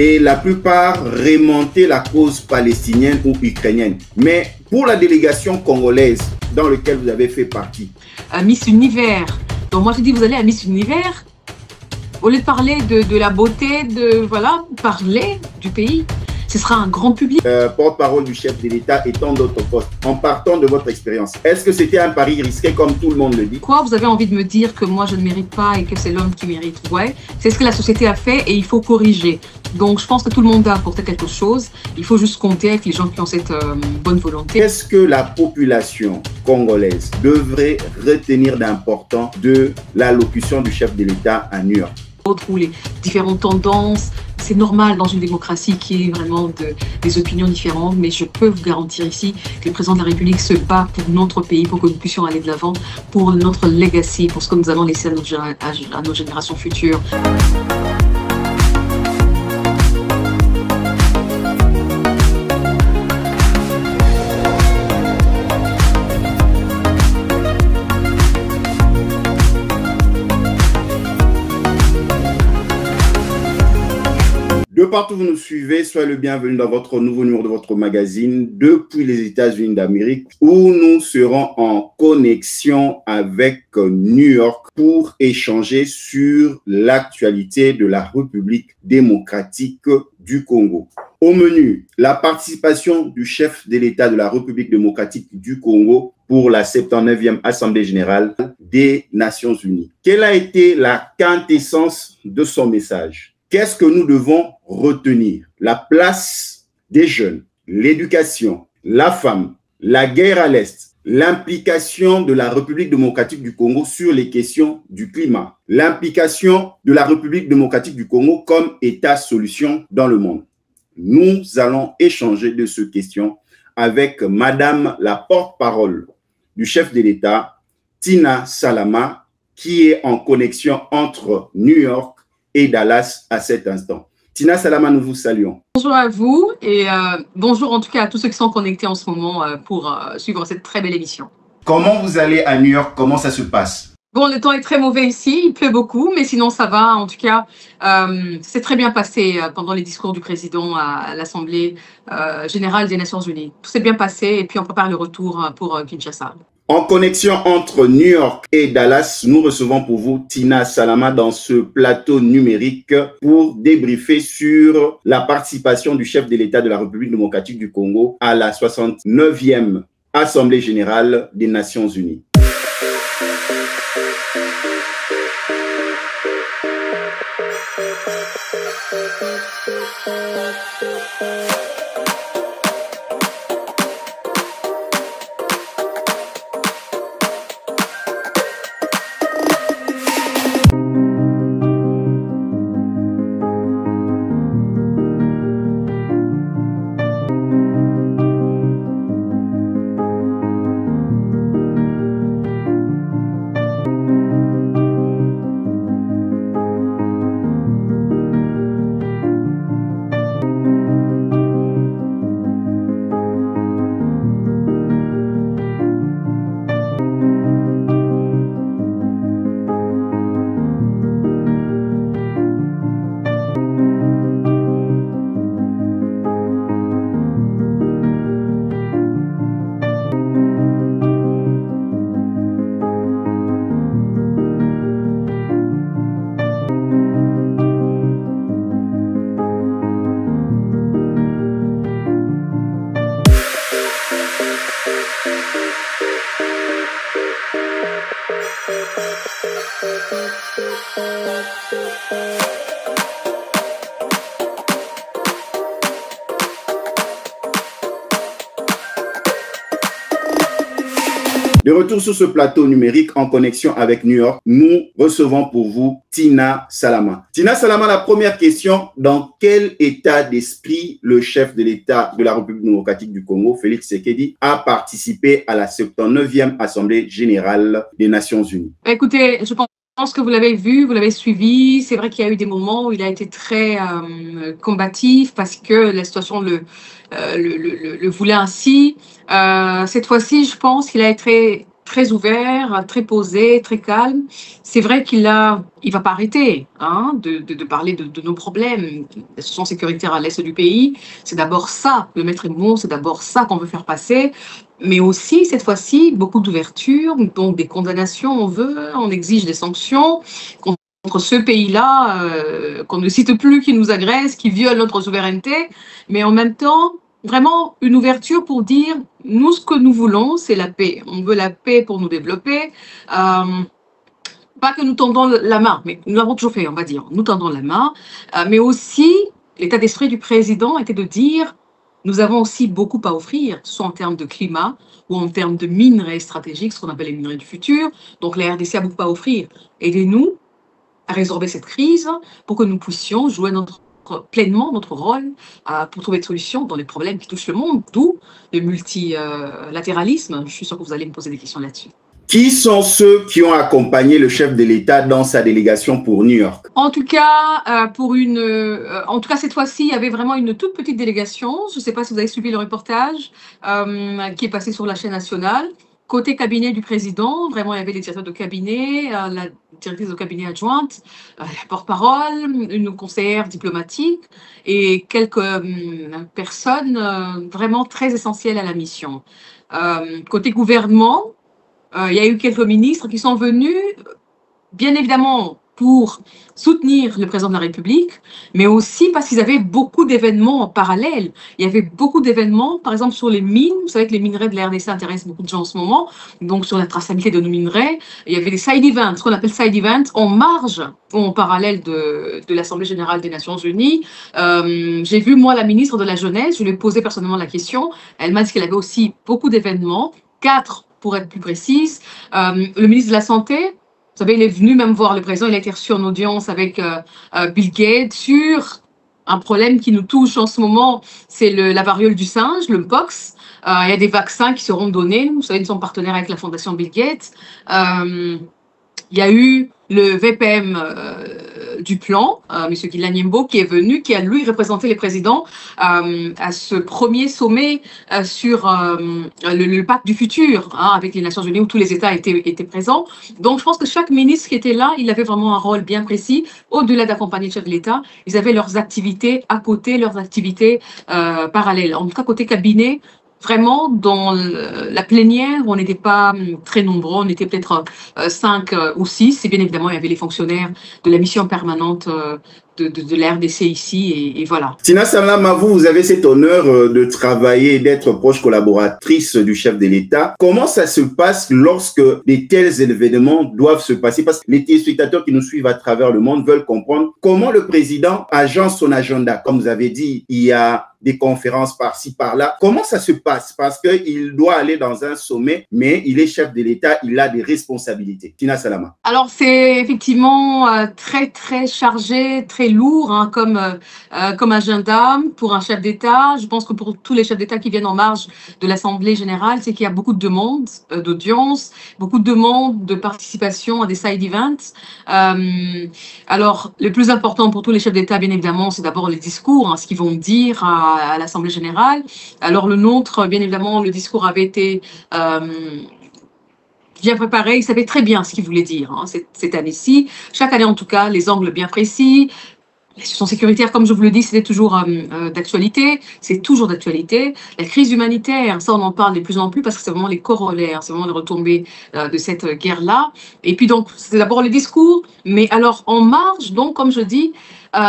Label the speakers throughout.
Speaker 1: et la plupart remontaient la cause palestinienne ou ukrainienne. Mais pour la délégation congolaise dans laquelle vous avez fait partie,
Speaker 2: Miss Univers. Donc moi je dis vous allez à Miss Univers. Au lieu de parler de la beauté, voilà, parler du pays. Ce sera un grand public.
Speaker 1: Porte-parole du chef de l'État et tant d'autres postes. En partant de votre expérience, est-ce que c'était un pari risqué comme tout le monde le dit?
Speaker 2: Quoi, vous avez envie de me dire que moi je ne mérite pas et que c'est l'homme qui mérite? Ouais, c'est ce que la société a fait et il faut corriger. Donc je pense que tout le monde a apporté quelque chose. Il faut juste compter avec les gens qui ont cette bonne volonté.
Speaker 1: Qu'est-ce que la population congolaise devrait retenir d'important de l'allocution du chef de l'État à New York?
Speaker 2: Ou les différentes tendances, c'est normal dans une démocratie qui est vraiment des opinions différentes, mais je peux vous garantir ici que le président de la République se bat pour notre pays, pour que nous puissions aller de l'avant, pour notre legacy, pour ce que nous allons laisser à nos générations futures.
Speaker 1: De partout où vous nous suivez, soyez le bienvenu dans votre nouveau numéro de votre magazine depuis les États-Unis d'Amérique où nous serons en connexion avec New York pour échanger sur l'actualité de la République démocratique du Congo. Au menu, la participation du chef de l'État de la République démocratique du Congo pour la 79e Assemblée générale des Nations unies. Quelle a été la quintessence de son message? Qu'est-ce que nous devons retenir? La place des jeunes, l'éducation, la femme, la guerre à l'Est, l'implication de la République démocratique du Congo sur les questions du climat, l'implication de la République démocratique du Congo comme État-solution dans le monde. Nous allons échanger de ces questions avec Madame la porte-parole du chef de l'État, Tina Salama, qui est en connexion entre New York et Dallas à cet instant. Tina Salama, nous vous saluons.
Speaker 2: Bonjour à vous et bonjour en tout cas à tous ceux qui sont connectés en ce moment pour suivre cette très belle émission.
Speaker 1: Comment vous allez à New York? Comment ça se passe?
Speaker 2: Bon, le temps est très mauvais ici, il pleut beaucoup, mais sinon ça va. En tout cas, c'est très bien passé pendant les discours du président à l'Assemblée générale des Nations unies. Tout s'est bien passé et puis on prépare le retour pour Kinshasa.
Speaker 1: En connexion entre New York et Dallas, nous recevons pour vous Tina Salama dans ce plateau numérique pour débriefer sur la participation du chef de l'État de la République démocratique du Congo à la 69e Assemblée générale des Nations unies. De retour sur ce plateau numérique en connexion avec New York, nous recevons pour vous Tina Salama. Tina Salama, la première question, dans quel état d'esprit le chef de l'État de la République démocratique du Congo, Félix Tshisekedi, a participé à la 79e Assemblée générale des Nations unies?
Speaker 2: Écoutez, je pense que vous l'avez vu, vous l'avez suivi. C'est vrai qu'il y a eu des moments où il a été très combatif parce que la situation le voulait ainsi. Cette fois-ci, je pense qu'il a été très ouvert, très posé, très calme. C'est vrai il va pas arrêter hein, de parler de nos problèmes. La situation sécuritaire à l'est du pays, c'est d'abord ça, le maître mot, c'est d'abord ça qu'on veut faire passer. Mais aussi, cette fois-ci, beaucoup d'ouverture, donc des condamnations, on exige des sanctions contre ce pays-là, qu'on ne cite plus, qui nous agresse, qui viole notre souveraineté, mais en même temps, vraiment une ouverture pour dire, nous, ce que nous voulons, c'est la paix. On veut la paix pour nous développer. Pas que nous tendons la main, mais nous l'avons toujours fait, on va dire. Nous tendons la main, mais aussi, l'état d'esprit du président était de dire, nous avons aussi beaucoup à offrir, soit en termes de climat ou en termes de minerais stratégiques, ce qu'on appelle les minerais du futur. Donc la RDC a beaucoup à offrir. Aidez-nous à résorber cette crise pour que nous puissions jouer pleinement notre rôle pour trouver des solutions dans les problèmes qui touchent le monde, d'où le multilatéralisme. Je suis sûre que vous allez me poser des questions là-dessus.
Speaker 1: Qui sont ceux qui ont accompagné le chef de l'État dans sa délégation pour New York?
Speaker 2: En tout cas, cette fois-ci, il y avait vraiment une toute petite délégation. Je ne sais pas si vous avez suivi le reportage qui est passé sur la chaîne nationale. Côté cabinet du président, vraiment, il y avait les directeurs de cabinet, la directrice de cabinet adjointe, la porte-parole, une conseillère diplomatique et quelques personnes vraiment très essentielles à la mission. Côté gouvernement, il y a eu quelques ministres qui sont venus, bien évidemment, pour soutenir le président de la République, mais aussi parce qu'ils avaient beaucoup d'événements en parallèle. Il y avait beaucoup d'événements, par exemple sur les mines. Vous savez que les minerais de la RDC intéressent beaucoup de gens en ce moment, donc sur la traçabilité de nos minerais. Il y avait des side events, ce qu'on appelle side events, en marge ou en parallèle de l'Assemblée générale des Nations Unies. J'ai vu, moi, la ministre de la Jeunesse, je lui ai posé personnellement la question. Elle m'a dit qu'elle avait aussi beaucoup d'événements, 4 pour être plus précise. Le ministre de la Santé, vous savez, il est venu même voir le président, il a été reçu en audience avec Bill Gates sur un problème qui nous touche en ce moment, c'est la variole du singe, le mpox. Il y a des vaccins qui seront donnés, vous savez, nous sommes partenaires avec la fondation Bill Gates. Il y a eu le VPM du plan, M. Guilain Nyembo, qui est venu, qui a lui représenté les présidents à ce premier sommet sur le pacte du futur, hein, avec les Nations Unies, où tous les États étaient présents. Donc, je pense que chaque ministre qui était là, il avait vraiment un rôle bien précis. Au-delà d'accompagner le chef de l'État, ils avaient leurs activités à côté, leurs activités parallèles. En tout cas, côté cabinet, vraiment, dans la plénière, on n'était pas très nombreux, on était peut-être 5 ou 6, et bien évidemment, il y avait les fonctionnaires de la mission permanente de la RDC ici, et voilà.
Speaker 1: Tina Salama, vous avez cet honneur de travailler et d'être proche collaboratrice du chef de l'État. Comment ça se passe lorsque de tels événements doivent se passer? Parce que les téléspectateurs qui nous suivent à travers le monde veulent comprendre comment le président agence son agenda. Comme vous avez dit, il y a des conférences par-ci, par-là. Comment ça se passe? Parce qu'il doit aller dans un sommet, mais il est chef de l'État, il a des responsabilités. Tina Salama.
Speaker 2: Alors, c'est effectivement très, très chargé, très lourd hein, comme agenda pour un chef d'État. Je pense que pour tous les chefs d'État qui viennent en marge de l'Assemblée générale, c'est qu'il y a beaucoup de demandes d'audience, beaucoup de demandes de participation à des side events. Alors, le plus important pour tous les chefs d'État, bien évidemment, c'est d'abord les discours, hein, ce qu'ils vont dire à l'Assemblée générale. Alors, le nôtre, bien évidemment, le discours avait été bien préparé, il savait très bien ce qu'il voulait dire hein, cette année-ci. Chaque année, en tout cas, les angles bien précis. La situation sécuritaire, comme je vous le dis, c'était toujours d'actualité. C'est toujours d'actualité. La crise humanitaire, ça, on en parle de plus en plus parce que c'est vraiment les corollaires, c'est vraiment les retombées de cette guerre-là. Et puis donc, c'est d'abord le discours, mais alors en marge, donc, comme je dis,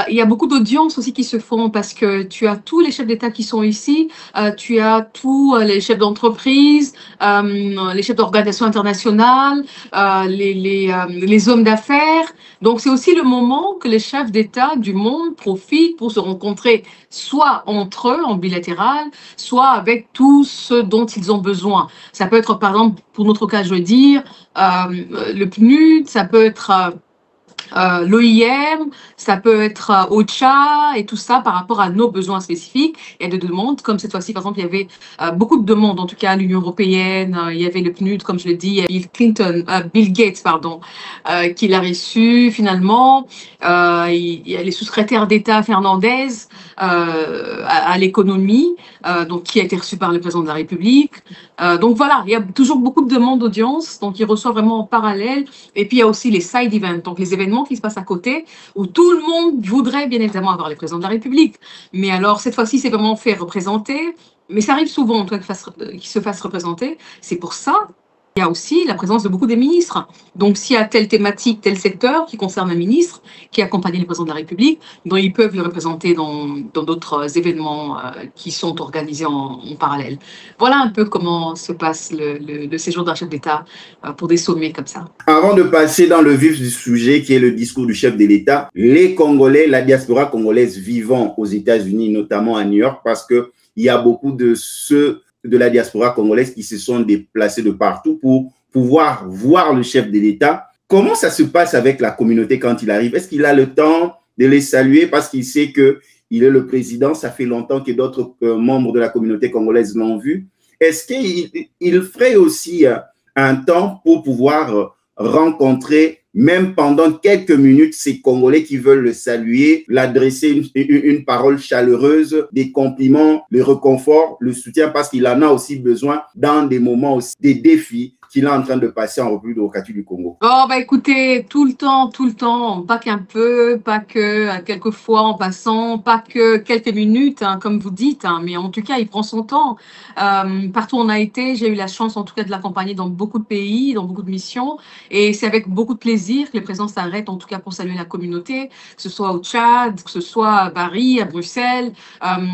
Speaker 2: il y a beaucoup d'audiences aussi qui se font parce que tu as tous les chefs d'État qui sont ici, tu as tous les chefs d'entreprise, les chefs d'organisations internationales, les hommes d'affaires. Donc, c'est aussi le moment que les chefs d'État du monde profitent pour se rencontrer soit entre eux en bilatéral, soit avec tous ceux dont ils ont besoin. Ça peut être, par exemple, pour notre cas, je veux dire, le PNUD, ça peut être l'OIM, ça peut être OCHA et tout ça par rapport à nos besoins spécifiques. Il y a des demandes, comme cette fois-ci, par exemple, il y avait beaucoup de demandes, en tout cas à l'Union européenne, il y avait le PNUD, comme je l'ai dit, Bill Gates, pardon, qui l'a reçu finalement. Il y a les sous-secrétaires d'État Fernandez à l'économie, donc qui a été reçu par le président de la République. Donc voilà, il y a toujours beaucoup de demandes d'audience, donc il reçoit vraiment en parallèle. Et puis il y a aussi les side events, donc les événements qui se passent à côté, où tout le monde voudrait bien évidemment avoir le président de la République. Mais alors cette fois-ci, c'est vraiment fait représenter. Mais ça arrive souvent, en tout cas, qu'il se fasse représenter. C'est pour ça il y a aussi la présence de beaucoup des ministres. Donc, s'il y a telle thématique, tel secteur qui concerne un ministre qui accompagne le président de la République, dont ils peuvent le représenter dans d'autres événements qui sont organisés en parallèle. Voilà un peu comment se passe le séjour d'un chef d'État pour des sommets comme ça.
Speaker 1: Avant de passer dans le vif du sujet qui est le discours du chef de l'État, les Congolais, la diaspora congolaise vivant aux États-Unis, notamment à New York, parce qu'il y a beaucoup de ceux de la diaspora congolaise qui se sont déplacés de partout pour pouvoir voir le chef de l'État. Comment ça se passe avec la communauté quand il arrive? Est-ce qu'il a le temps de les saluer parce qu'il sait qu'il est le président? Ça fait longtemps que d'autres membres de la communauté congolaise l'ont vu. Est-ce qu'il ferait aussi un temps pour pouvoir rencontrer, même pendant quelques minutes, ces Congolais qui veulent le saluer, l'adresser une parole chaleureuse, des compliments, le réconfort, le soutien, parce qu'il en a aussi besoin dans des moments aussi, des défis qu'il est en train de passer en République démocratique du Congo?
Speaker 2: Oh, bah écoutez, tout le temps, pas qu'un peu, pas que quelques fois en passant, pas que quelques minutes, hein, comme vous dites, hein, mais en tout cas, il prend son temps. Partout où on a été, j'ai eu la chance en tout cas de l'accompagner dans beaucoup de pays, dans beaucoup de missions, et c'est avec beaucoup de plaisir que le président s'arrête en tout cas pour saluer la communauté, que ce soit au Tchad, que ce soit à Paris, à Bruxelles.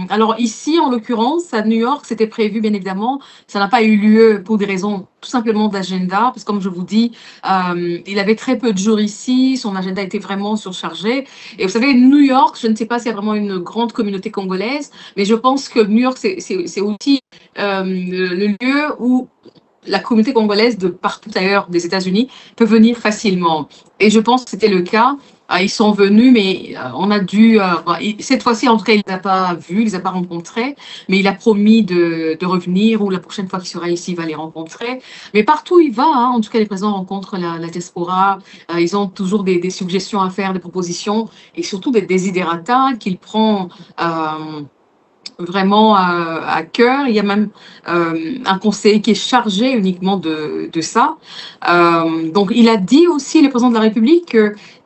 Speaker 2: Alors ici, en l'occurrence, à New York, c'était prévu bien évidemment, ça n'a pas eu lieu pour des raisons tout simplement d'agenda, parce que comme je vous dis, il avait très peu de jours ici, son agenda était vraiment surchargé. Et vous savez, New York, je ne sais pas s'il y a vraiment une grande communauté congolaise, mais je pense que New York, c'est aussi le lieu où la communauté congolaise de partout ailleurs des États-Unis peut venir facilement. Et je pense que c'était le cas. Ils sont venus, mais on a dû... cette fois-ci, en tout cas, il ne les a pas vus, il ne les a pas rencontrés, mais il a promis de revenir, ou la prochaine fois qu'il sera ici, il va les rencontrer. Mais partout où il va, hein, en tout cas, les présidents rencontrent la diaspora. Ils ont toujours des suggestions à faire, des propositions, et surtout des desiderata qu'il prend... vraiment à cœur. Il y a même un conseiller qui est chargé uniquement de ça. Donc, il a dit aussi, le président de la République,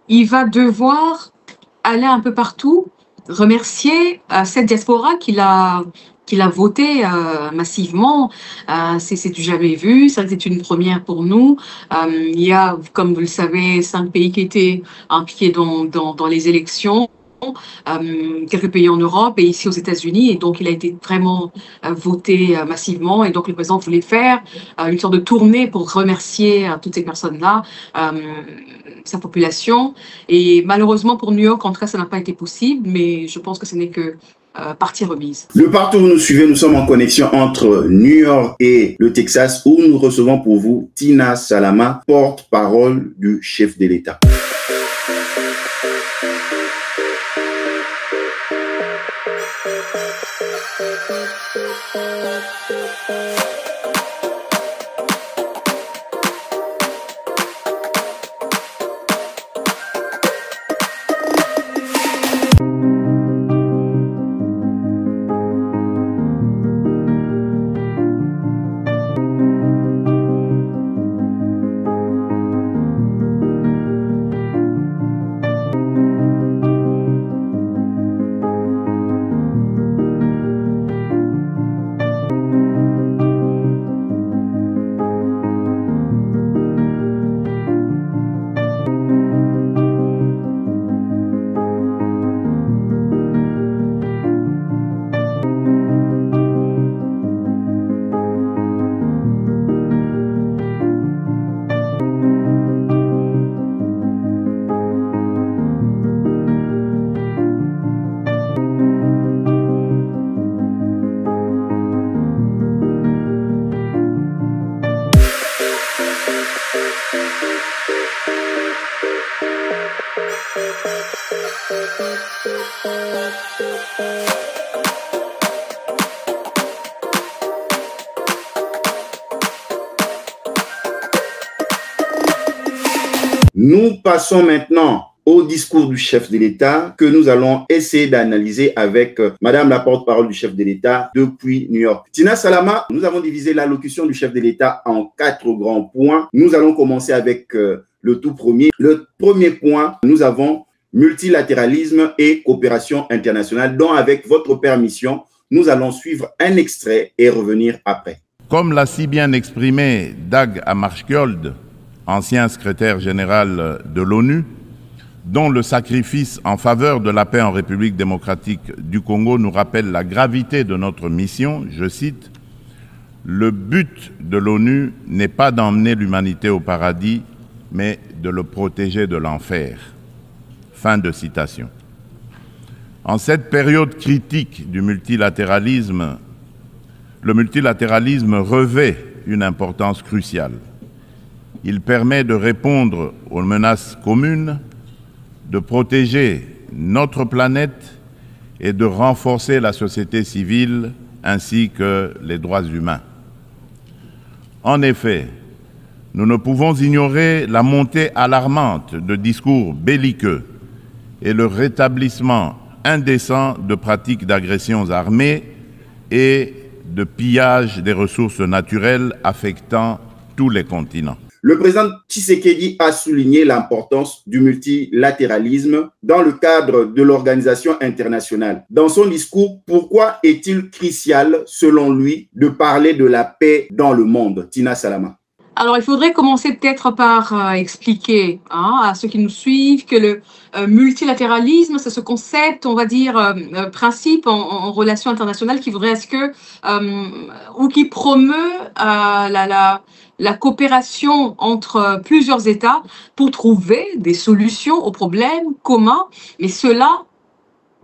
Speaker 2: qu'il va devoir aller un peu partout, remercier cette diaspora qu'il a voté massivement. C'est du jamais vu. C'est vrai que c'est une première pour nous. Il y a, comme vous le savez, 5 pays qui étaient impliqués dans les élections. Quelques pays en Europe et ici aux États-Unis. Et donc, il a été vraiment voté massivement. Et donc, le président voulait faire une sorte de tournée pour remercier toutes ces personnes-là, sa population. Et malheureusement, pour New York, en tout cas, ça n'a pas été possible. Mais je pense que ce n'est que partie remise.
Speaker 1: De partout où vous nous suivez, nous sommes en connexion entre New York et le Texas, où nous recevons pour vous Tina Salama, porte-parole du chef de l'État. Nous passons maintenant au discours du chef de l'État que nous allons essayer d'analyser avec Madame la porte-parole du chef de l'État depuis New York. Tina Salama, nous avons divisé l'allocution du chef de l'État en 4 grands points. Nous allons commencer avec le tout premier. Le premier point, nous avons multilatéralisme et coopération internationale, dont avec votre permission, nous allons suivre un extrait et revenir après.
Speaker 3: Comme l'a si bien exprimé Dag Hammarskjöld, ancien secrétaire général de l'ONU, dont le sacrifice en faveur de la paix en République démocratique du Congo nous rappelle la gravité de notre mission, je cite, « Le but de l'ONU n'est pas d'emmener l'humanité au paradis, mais de le protéger de l'enfer. » Fin de citation. En cette période critique du multilatéralisme, le multilatéralisme revêt une importance cruciale. Il permet de répondre aux menaces communes, de protéger notre planète et de renforcer la société civile ainsi que les droits humains. En effet, nous ne pouvons ignorer la montée alarmante de discours belliqueux et le rétablissement indécent de pratiques d'agressions armées et de pillage des ressources naturelles affectant tous les continents.
Speaker 1: Le président Tshisekedi a souligné l'importance du multilatéralisme dans le cadre de l'organisation internationale. Dans son discours, pourquoi est-il crucial, selon lui, de parler de la paix dans le monde? Tina Salama.
Speaker 2: Alors, il faudrait commencer peut-être par expliquer à ceux qui nous suivent que le multilatéralisme, c'est ce concept, on va dire, principe en relations internationales qui voudrait à ce que, ou qui promeut la coopération entre plusieurs États pour trouver des solutions aux problèmes communs, mais cela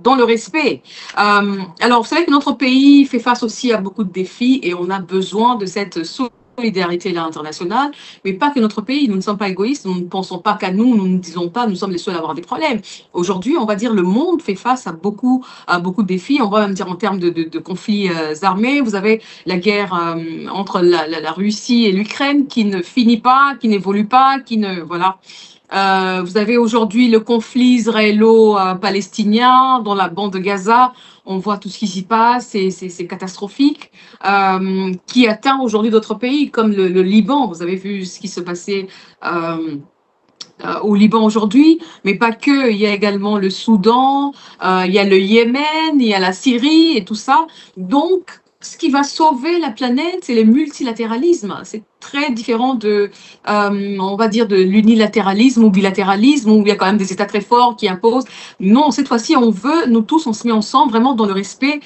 Speaker 2: dans le respect. Alors, vous savez que notre pays fait face aussi à beaucoup de défis et on a besoin de cette solidarité internationale, mais pas que notre pays. Nous ne sommes pas égoïstes, nous ne pensons pas qu'à nous, nous ne disons pas, nous sommes les seuls à avoir des problèmes. Aujourd'hui, on va dire, le monde fait face à beaucoup de défis, on va même dire en termes de conflits armés. Vous avez la guerre entre la Russie et l'Ukraine qui ne finit pas, qui n'évolue pas, qui ne... Voilà. Vous avez aujourd'hui le conflit israélo-palestinien dans la bande de Gaza. On voit tout ce qui s'y passe, c'est catastrophique, qui atteint aujourd'hui d'autres pays comme le Liban. Vous avez vu ce qui se passait au Liban aujourd'hui, mais pas que. Il y a également le Soudan, il y a le Yémen, il y a la Syrie et tout ça. Donc, ce qui va sauver la planète, c'est le multilatéralisme. C'est très différent de, on va dire, de l'unilatéralisme ou bilatéralisme, où il y a quand même des États très forts qui imposent. Non, cette fois-ci, on veut, nous tous, on se met ensemble vraiment dans le respect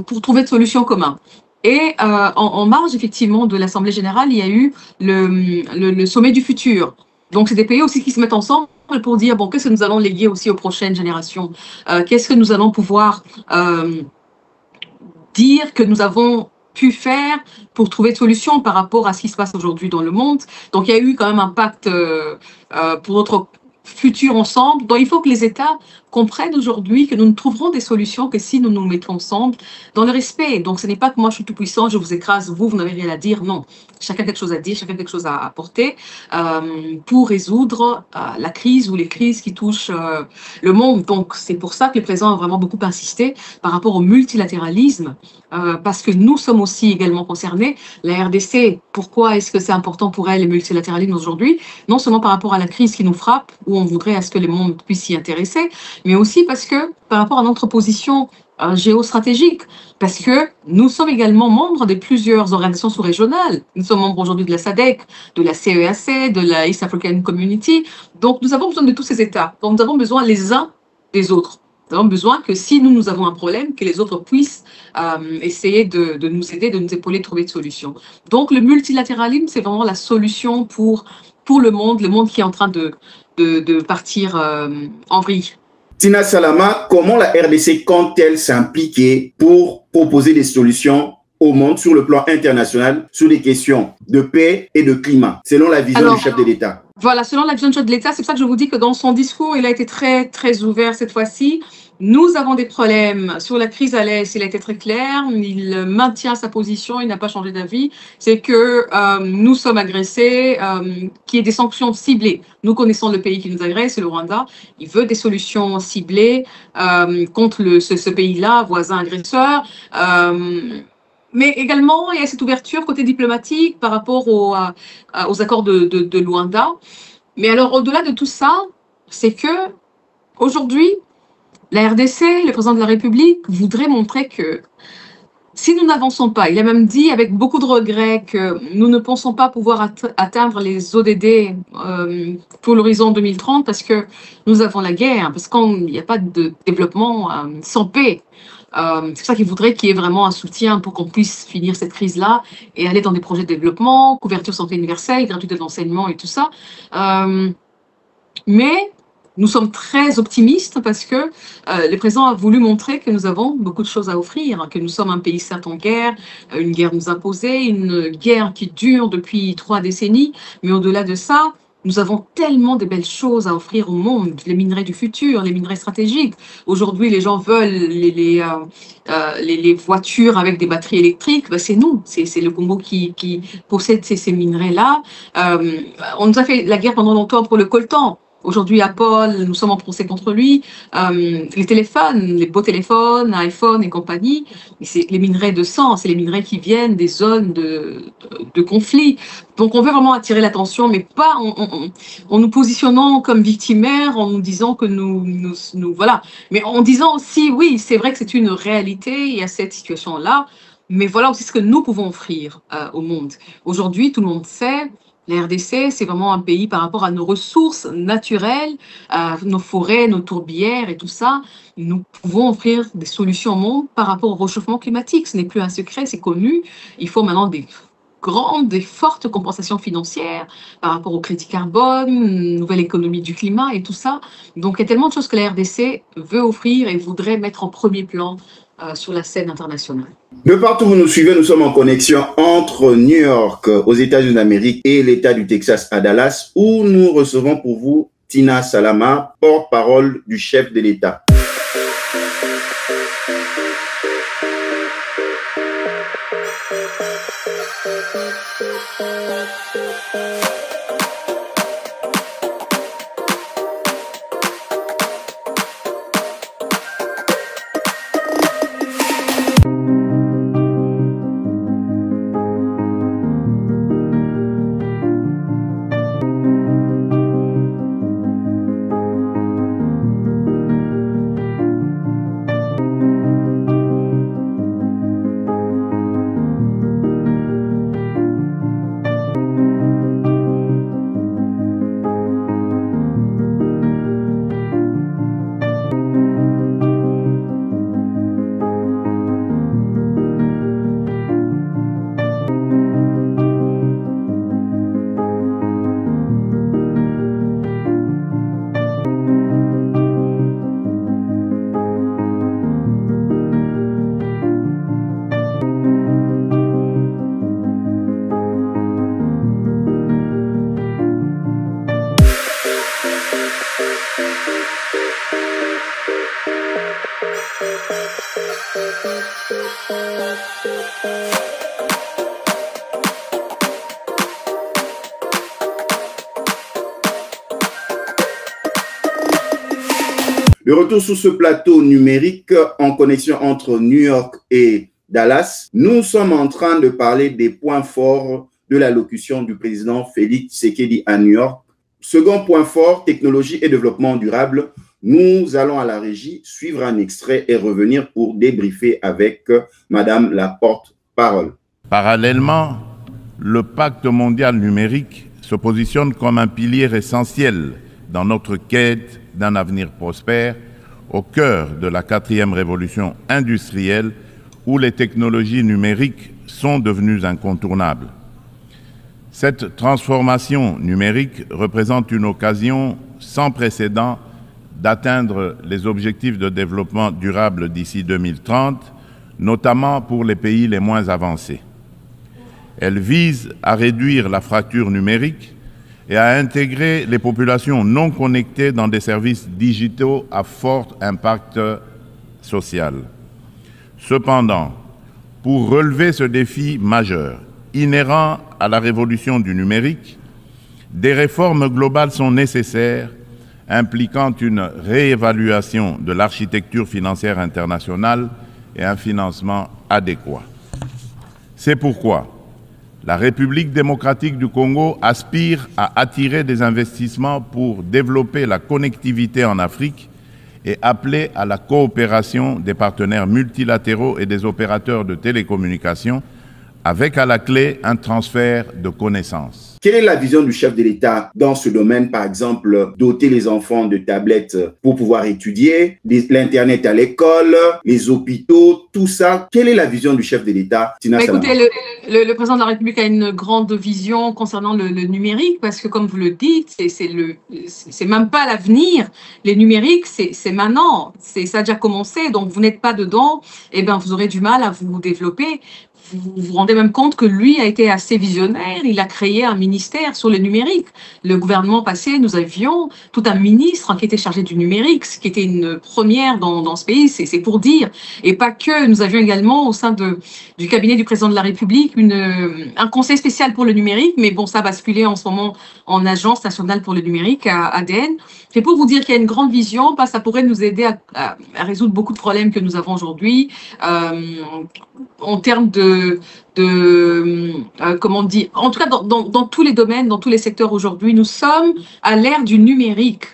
Speaker 2: pour trouver de solutions communes. Et en marge, effectivement, de l'Assemblée générale, il y a eu le sommet du futur. Donc, c'est des pays aussi qui se mettent ensemble pour dire, bon, qu'est-ce que nous allons léguer aussi aux prochaines générations? Qu'est-ce que nous allons pouvoir dire que nous avons pu faire pour trouver de solutions par rapport à ce qui se passe aujourd'hui dans le monde. Donc, il y a eu quand même un pacte pour notre futur ensemble. Donc, il faut que les États comprennent aujourd'hui que nous ne trouverons des solutions que si nous nous mettons ensemble dans le respect. Donc, ce n'est pas que moi, je suis tout puissant, je vous écrase, vous n'avez rien à dire. Non, chacun a quelque chose à dire, chacun a quelque chose à apporter pour résoudre la crise ou les crises qui touchent le monde. Donc, c'est pour ça que le président a vraiment beaucoup insisté par rapport au multilatéralisme, parce que nous sommes aussi également concernés. La RDC, pourquoi est-ce que c'est important pour elle, le multilatéralisme aujourd'hui? Non seulement par rapport à la crise qui nous frappe, où on voudrait à ce que le monde puisse s'y intéresser, mais aussi parce que par rapport à notre position géostratégique, parce que nous sommes également membres de plusieurs organisations sous-régionales. Nous sommes membres aujourd'hui de la SADC, de la CEAC, de la East African Community. Donc, nous avons besoin de tous ces États. Donc, nous avons besoin les uns des autres. Nous avons besoin que si nous avons un problème, que les autres puissent essayer de nous aider, de nous épauler, de trouver des solutions. Donc, le multilatéralisme, c'est vraiment la solution pour le monde qui est en train de partir en vrille.
Speaker 1: Tina Salama, comment la RDC compte-t-elle s'impliquer pour proposer des solutions au monde sur le plan international sur des questions de paix et de climat, selon la vision du chef de l'État?
Speaker 2: Voilà, selon la vision du chef de l'État, c'est pour ça que je vous dis que dans son discours, il a été très, très ouvert cette fois-ci. Nous avons des problèmes sur la crise à l'Est, il a été très clair, il maintient sa position, il n'a pas changé d'avis, c'est que nous sommes agressés, qu'il y ait des sanctions ciblées. Nous connaissons le pays qui nous agresse, c'est le Rwanda, il veut des solutions ciblées contre ce pays-là, voisin agresseur. Mais également, il y a cette ouverture côté diplomatique par rapport aux accords de Luanda. Mais alors, au-delà de tout ça, c'est que aujourd'hui, la RDC, le président de la République, voudrait montrer que si nous n'avançons pas, il a même dit avec beaucoup de regrets que nous ne pensons pas pouvoir atteindre les ODD pour l'horizon 2030 parce que nous avons la guerre, parce qu'il n'y a pas de développement sans paix. C'est pour ça qu'il voudrait qu'il y ait vraiment un soutien pour qu'on puisse finir cette crise-là et aller dans des projets de développement, couverture santé universelle, gratuité de l'enseignement et tout ça. Mais nous sommes très optimistes parce que le président a voulu montrer que nous avons beaucoup de choses à offrir, que nous sommes un pays certes en guerre, une guerre nous imposée, une guerre qui dure depuis 3 décennies, mais au-delà de ça, nous avons tellement de belles choses à offrir au monde, les minerais du futur, les minerais stratégiques. Aujourd'hui, les gens veulent les voitures avec des batteries électriques. Ben, c'est nous, c'est le Congo qui possède ces minerais-là. On nous a fait la guerre pendant longtemps pour le coltan. Aujourd'hui, Apple, nous sommes en procès contre lui. Les téléphones, les beaux téléphones, iPhone et compagnie, c'est les minerais de sang, c'est les minerais qui viennent des zones de conflit. Donc, on veut vraiment attirer l'attention, mais pas en nous positionnant comme victimaires, en nous disant que nous voilà. Mais en disant aussi, oui, c'est vrai que c'est une réalité, il y a cette situation-là, mais voilà aussi ce que nous pouvons offrir au monde. Aujourd'hui, tout le monde sait, la RDC, c'est vraiment un pays par rapport à nos ressources naturelles, nos forêts, nos tourbières et tout ça. Nous pouvons offrir des solutions au monde par rapport au réchauffement climatique. Ce n'est plus un secret, c'est connu. Il faut maintenant des fortes compensations financières par rapport au crédit carbone, nouvelle économie du climat et tout ça. Donc, il y a tellement de choses que la RDC veut offrir et voudrait mettre en premier plan sur la scène internationale.
Speaker 1: De partout où vous nous suivez, nous sommes en connexion entre New York, aux États-Unis d'Amérique, et l'État du Texas à Dallas, où nous recevons pour vous Tina Salama, porte-parole du chef de l'État. De retour sur ce plateau numérique en connexion entre New York et Dallas, nous sommes en train de parler des points forts de l'allocution du président Félix Tshisekedi à New York. Second point fort, technologie et développement durable. Nous allons à la régie suivre un extrait et revenir pour débriefer avec Madame la porte-parole.
Speaker 3: Parallèlement, le pacte mondial numérique se positionne comme un pilier essentiel dans notre quête d'un avenir prospère au cœur de la 4e révolution industrielle où les technologies numériques sont devenues incontournables. Cette transformation numérique représente une occasion sans précédent d'atteindre les objectifs de développement durable d'ici 2030, notamment pour les pays les moins avancés. Elle vise à réduire la fracture numérique et à intégrer les populations non connectées dans des services digitaux à fort impact sociale. Cependant, pour relever ce défi majeur, inhérent à la révolution du numérique, des réformes globales sont nécessaires, impliquant une réévaluation de l'architecture financière internationale et un financement adéquat. C'est pourquoi la République démocratique du Congo aspire à attirer des investissements pour développer la connectivité en Afrique et appeler à la coopération des partenaires multilatéraux et des opérateurs de télécommunications, avec à la clé un transfert de connaissances.
Speaker 1: Quelle est la vision du chef de l'État dans ce domaine, par exemple, doter les enfants de tablettes pour pouvoir étudier, l'Internet à l'école, les hôpitaux, tout ça? Quelle est la vision du chef de l'État, Tina Salama?
Speaker 2: Écoutez, le président de la République a une grande vision concernant le numérique, parce que comme vous le dites, c'est même pas l'avenir. Les numériques, c'est maintenant, ça a déjà commencé, donc vous n'êtes pas dedans, et ben vous aurez du mal à vous développer. Vous vous rendez même compte que lui a été assez visionnaire. Il a créé un ministère sur le numérique. Le gouvernement passé, nous avions tout un ministre qui était chargé du numérique, ce qui était une première dans ce pays, c'est pour dire. Et pas que, nous avions également au sein du cabinet du président de la République un conseil spécial pour le numérique, mais bon, ça a basculé en ce moment en Agence nationale pour le numérique, à ADN. C'est pour vous dire qu'il y a une grande vision, parce que ça pourrait nous aider à résoudre beaucoup de problèmes que nous avons aujourd'hui, en termes comment on dit, en tout cas dans tous les domaines, dans tous les secteurs aujourd'hui, nous sommes à l'ère du numérique.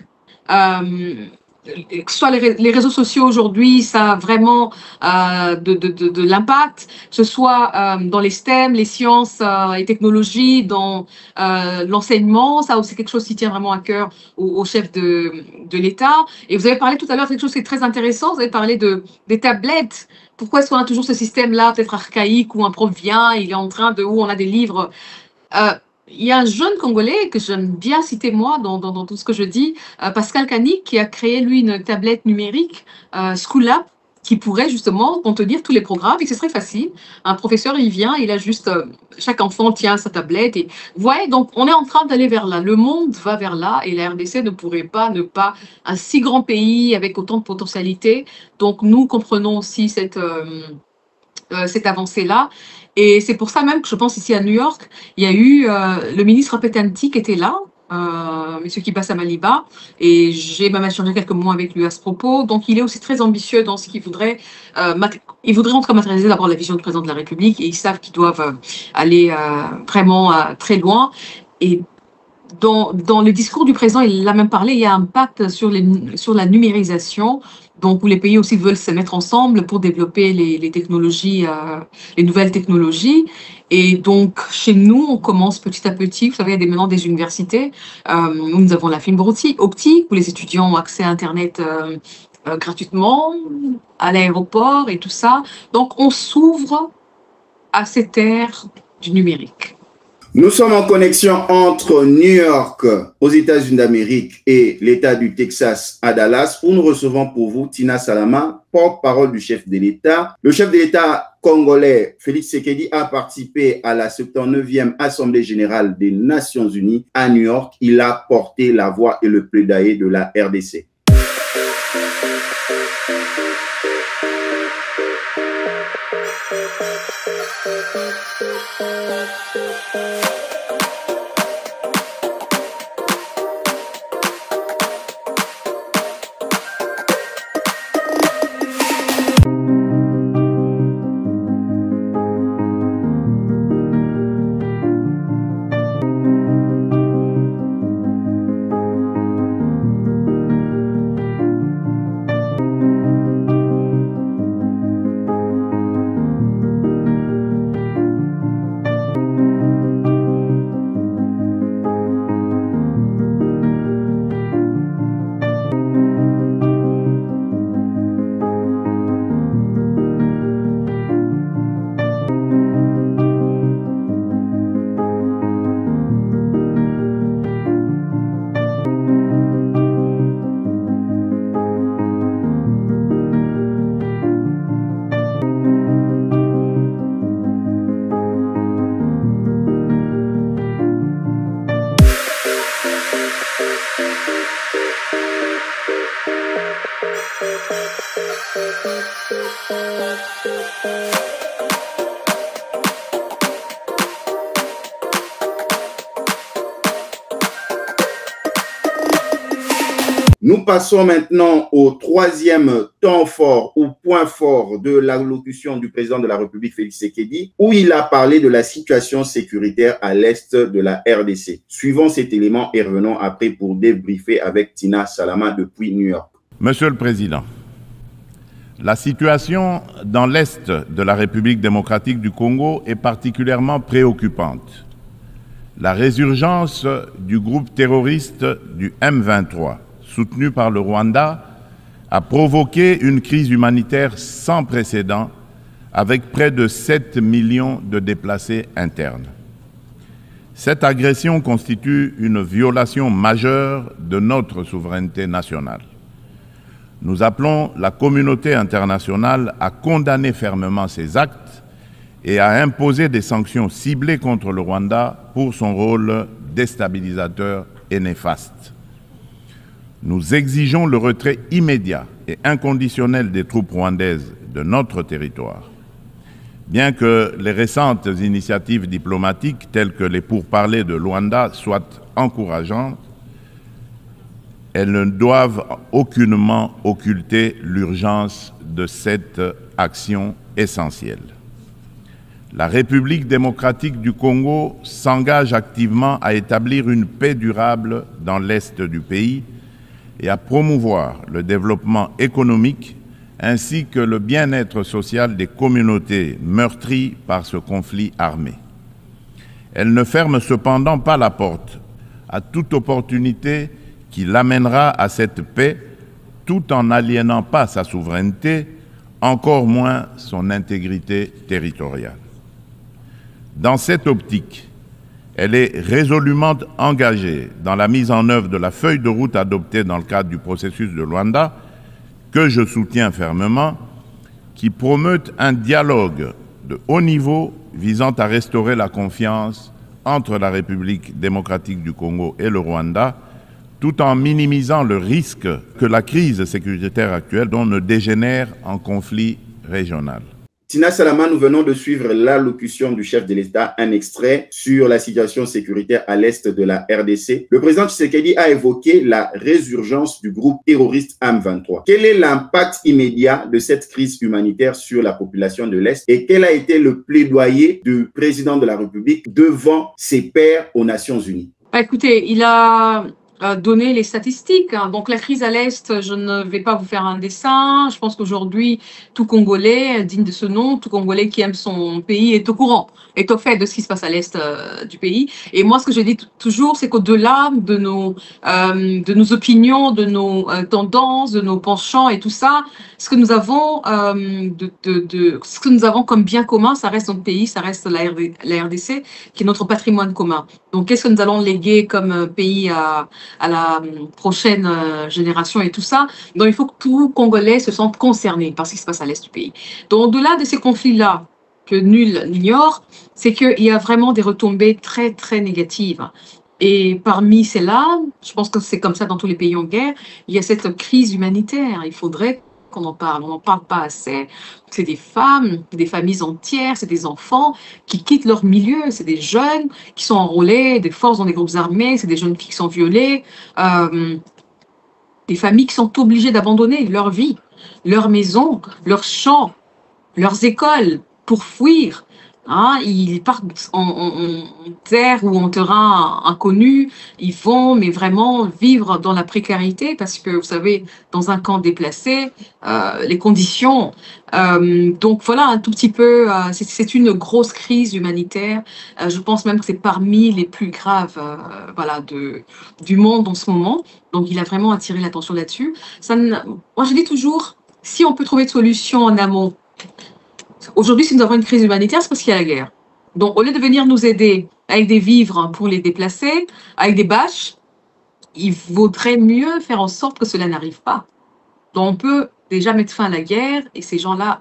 Speaker 2: Que ce soit les réseaux sociaux aujourd'hui, ça a vraiment de l'impact, que ce soit dans les STEM, les sciences et technologies, dans l'enseignement, ça c'est quelque chose qui tient vraiment à cœur au chef de l'État. Et vous avez parlé tout à l'heure de quelque chose qui est très intéressant, vous avez parlé des tablettes. Pourquoi est-ce qu'on a toujours ce système-là, peut-être archaïque, où un prof vient, il est en train où on a des livres. Il y a un jeune Congolais que j'aime bien citer moi dans tout ce que je dis, Pascal Canic, qui a créé lui une tablette numérique, Schoolab, qui pourrait justement contenir tous les programmes et que ce serait facile. Un professeur, il vient, il a juste, chaque enfant tient sa tablette et vous voyez, donc on est en train d'aller vers là. Le monde va vers là et la RDC ne pourrait pas ne pas, un si grand pays avec autant de potentialités. Donc nous comprenons aussi cette avancée-là. Et c'est pour ça même que je pense ici à New York, il y a eu le ministre Petanti qui était là, monsieur Kibasa Maliba, et j'ai même échangé quelques mots avec lui à ce propos. Donc il est aussi très ambitieux dans ce qu'il voudrait. Il voudrait en tout cas matérialiser d'abord la vision du président de la République, et ils savent qu'ils doivent aller vraiment très loin. Et dans le discours du président, il a même parlé, il y a un pacte sur la numérisation, donc où les pays aussi veulent se mettre ensemble pour développer les technologies, les nouvelles technologies. Et donc, chez nous, on commence petit à petit. Vous savez, il y a maintenant des universités où nous avons la fibre optique, où les étudiants ont accès à Internet gratuitement, à l'aéroport et tout ça. Donc, on s'ouvre à cette ère du numérique.
Speaker 1: Nous sommes en connexion entre New York, aux États-Unis d'Amérique, et l'État du Texas à Dallas, où nous recevons pour vous Tina Salama, porte-parole du chef de l'État. Le chef de l'État congolais, Félix Tshisekedi, a participé à la 79e Assemblée générale des Nations unies à New York. Il a porté la voix et le plaidoyer de la RDC. Nous passons maintenant au troisième temps fort ou point fort de l'allocution du président de la République, Félix Tshisekedi, où il a parlé de la situation sécuritaire à l'est de la RDC. Suivons cet élément et revenons après pour débriefer avec Tina Salama depuis New York.
Speaker 3: Monsieur le Président, la situation dans l'est de la République démocratique du Congo est particulièrement préoccupante. La résurgence du groupe terroriste du M23, soutenu par le Rwanda, a provoqué une crise humanitaire sans précédent avec près de 7 millions de déplacés internes. Cette agression constitue une violation majeure de notre souveraineté nationale. Nous appelons la communauté internationale à condamner fermement ces actes et à imposer des sanctions ciblées contre le Rwanda pour son rôle déstabilisateur et néfaste. Nous exigeons le retrait immédiat et inconditionnel des troupes rwandaises de notre territoire. Bien que les récentes initiatives diplomatiques telles que les pourparlers de Luanda soient encourageantes, elles ne doivent aucunement occulter l'urgence de cette action essentielle. La République démocratique du Congo s'engage activement à établir une paix durable dans l'est du pays et à promouvoir le développement économique ainsi que le bien-être social des communautés meurtries par ce conflit armé. Elle ne ferme cependant pas la porte à toute opportunité qui l'amènera à cette paix tout en n'aliénant pas sa souveraineté, encore moins son intégrité territoriale. Dans cette optique, elle est résolument engagée dans la mise en œuvre de la feuille de route adoptée dans le cadre du processus de Luanda, que je soutiens fermement, qui promeut un dialogue de haut niveau visant à restaurer la confiance entre la République démocratique du Congo et le Rwanda, tout en minimisant le risque que la crise sécuritaire actuelle ne dégénère en conflit régional.
Speaker 1: Tina Salama, nous venons de suivre l'allocution du chef de l'État, un extrait sur la situation sécuritaire à l'est de la RDC. Le président Tshisekedi a évoqué la résurgence du groupe terroriste M23. Quel est l'impact immédiat de cette crise humanitaire sur la population de l'Est et quel a été le plaidoyer du président de la République devant ses pairs aux Nations Unies?
Speaker 2: Écoutez, il a donner les statistiques. Donc la crise à l'Est, je ne vais pas vous faire un dessin. Je pense qu'aujourd'hui, tout Congolais digne de ce nom, tout Congolais qui aime son pays est au courant, est au fait de ce qui se passe à l'Est du pays. Et moi, ce que je dis toujours, c'est qu'au-delà de nos opinions, de nos tendances, de nos penchants et tout ça, ce que nous avons ce que nous avons comme bien commun, ça reste notre pays, ça reste la RDC, qui est notre patrimoine commun. Donc, qu'est-ce que nous allons léguer comme pays à la prochaine génération et tout ça? Donc, il faut que tout Congolais se sente concerné par ce qui se passe à l'Est du pays. Donc, au-delà de ces conflits-là, que nul n'ignore, c'est qu'il y a vraiment des retombées très, très négatives. Et parmi celles-là, je pense que c'est comme ça dans tous les pays en guerre, il y a cette crise humanitaire. Il faudrait qu'on en parle. On n'en parle pas assez. C'est des femmes, des familles entières, c'est des enfants qui quittent leur milieu, c'est des jeunes qui sont enrôlés, des forces dans des groupes armés, c'est des jeunes filles qui sont violées, des familles qui sont obligées d'abandonner leur vie, leur maison, leurs champs, leurs écoles pour fuir. Ils partent en terre ou en terrain inconnu, ils vont mais vraiment vivre dans la précarité parce que vous savez, dans un camp déplacé, les conditions, donc voilà un tout petit peu, c'est une grosse crise humanitaire, je pense même que c'est parmi les plus graves du monde en ce moment, donc il a vraiment attiré l'attention là-dessus. Moi je dis toujours, si on peut trouver de solutions en amont. Aujourd'hui, si nous avons une crise humanitaire, c'est parce qu'il y a la guerre. Donc, au lieu de venir nous aider avec des vivres pour les déplacer, avec des bâches, il vaudrait mieux faire en sorte que cela n'arrive pas. Donc, on peut déjà mettre fin à la guerre et ces gens-là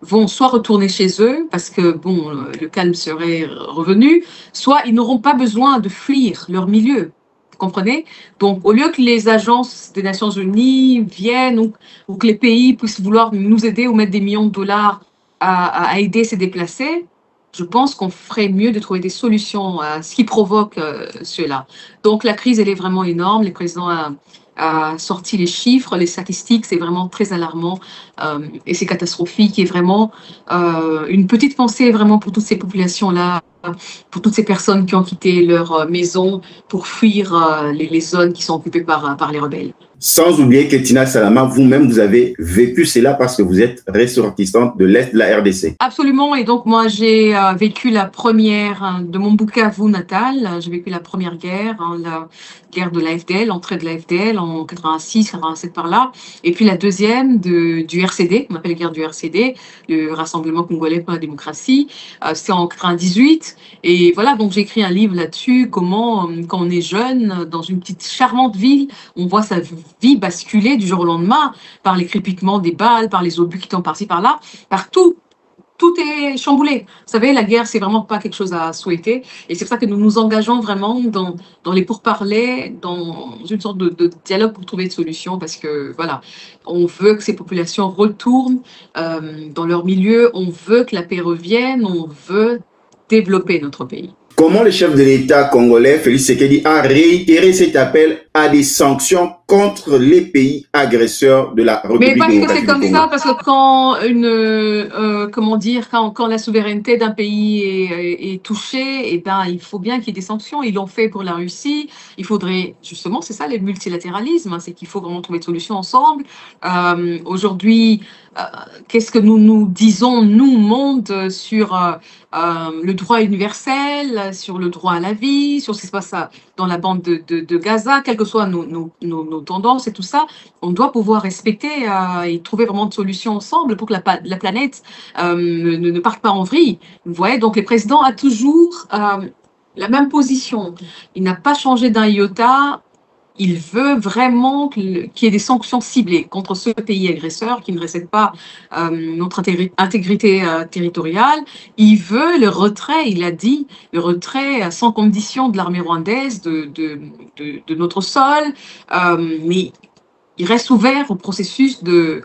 Speaker 2: vont soit retourner chez eux parce que, le calme serait revenu, soit ils n'auront pas besoin de fuir leur milieu. Vous comprenez? Donc, au lieu que les agences des Nations Unies viennent ou que les pays puissent vouloir nous aider ou mettre des millions de dollars à aider ces déplacés, je pense qu'on ferait mieux de trouver des solutions à ce qui provoque cela. Donc, la crise, elle est vraiment énorme. Le président a sorti les chiffres, les statistiques, c'est vraiment très alarmant et c'est catastrophique. Et vraiment, une petite pensée vraiment pour toutes ces populations-là, pour toutes ces personnes qui ont quitté leur maison pour fuir les zones qui sont occupées par les rebelles.
Speaker 1: Sans oublier que Tina Salama, vous-même, vous avez vécu cela parce que vous êtes ressortissante de l'Est de la RDC.
Speaker 2: Absolument. Et donc, moi, j'ai vécu la première de mon Bukavu natal. J'ai vécu la première guerre, la guerre de l'AFDL, l'entrée de l'AFDL en 86, 87 par là. Et puis la deuxième du RCD, on appelle la guerre du RCD, le Rassemblement Congolais pour la démocratie. C'était en 98. Et voilà, donc j'ai écrit un livre là-dessus, comment, quand on est jeune, dans une petite charmante ville, on voit sa vie basculer du jour au lendemain par les crépitements des balles, par les obus qui tombent par-ci, par-là, partout. Tout est chamboulé. Vous savez, la guerre, c'est vraiment pas quelque chose à souhaiter. Et c'est pour ça que nous nous engageons vraiment dans les pourparlers, dans une sorte de dialogue pour trouver des solutions, parce que voilà, on veut que ces populations retournent dans leur milieu, on veut que la paix revienne, on veut développer notre pays.
Speaker 1: Comment le chef de l'État congolais, Félix Tshisekedi, a réitéré cet appel à des sanctions contre les pays agresseurs de la République
Speaker 2: démocratique du Congo? Mais parce que c'est comme ça, parce que quand comment dire, quand la souveraineté d'un pays est touchée, eh ben, il faut bien qu'il y ait des sanctions. Ils l'ont fait pour la Russie. Il faudrait, justement, c'est ça le multilatéralisme, hein, c'est qu'il faut vraiment trouver des solutions ensemble. Aujourd'hui, qu'est-ce que nous disons, nous, monde, sur le droit universel, sur le droit à la vie, sur ce qui se passe dans la bande de Gaza, quelles que soient nos tendances et tout ça, on doit pouvoir respecter et trouver vraiment de solutions ensemble pour que la planète ne parte pas en vrille. Vous voyez, donc le président a toujours la même position. Il n'a pas changé d'un iota. Il veut vraiment qu'il y ait des sanctions ciblées contre ce pays agresseur qui ne respecte pas notre intégrité territoriale. Il veut le retrait, il a dit, le retrait sans condition de l'armée rwandaise de notre sol, mais il reste ouvert au processus de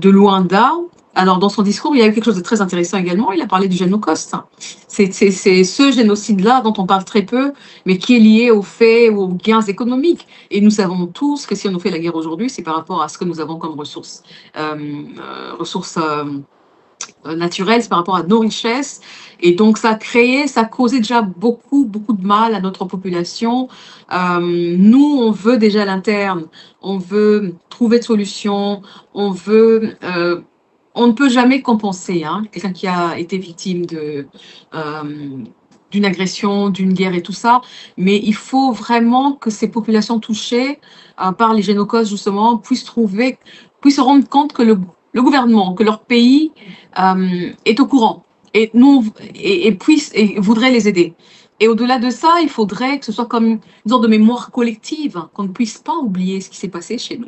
Speaker 2: Luanda. Alors, dans son discours, il y a eu quelque chose de très intéressant également. Il a parlé du Génocide. C'est ce génocide-là dont on parle très peu, mais qui est lié aux faits, aux gains économiques. Et nous savons tous que si on nous fait la guerre aujourd'hui, c'est par rapport à ce que nous avons comme ressources naturelles, c'est par rapport à nos richesses. Et donc, ça a causé déjà beaucoup de mal à notre population. Nous, on veut déjà à l'interne, on veut trouver de solutions, on veut... on ne peut jamais compenser quelqu'un qui a été victime d'une agression, d'une guerre et tout ça, mais il faut vraiment que ces populations touchées par les génocides, justement, puissent se rendre compte que le gouvernement, que leur pays est au courant et voudrait les aider. Et au-delà de ça, il faudrait que ce soit comme une sorte de mémoire collective, qu'on ne puisse pas oublier ce qui s'est passé chez nous.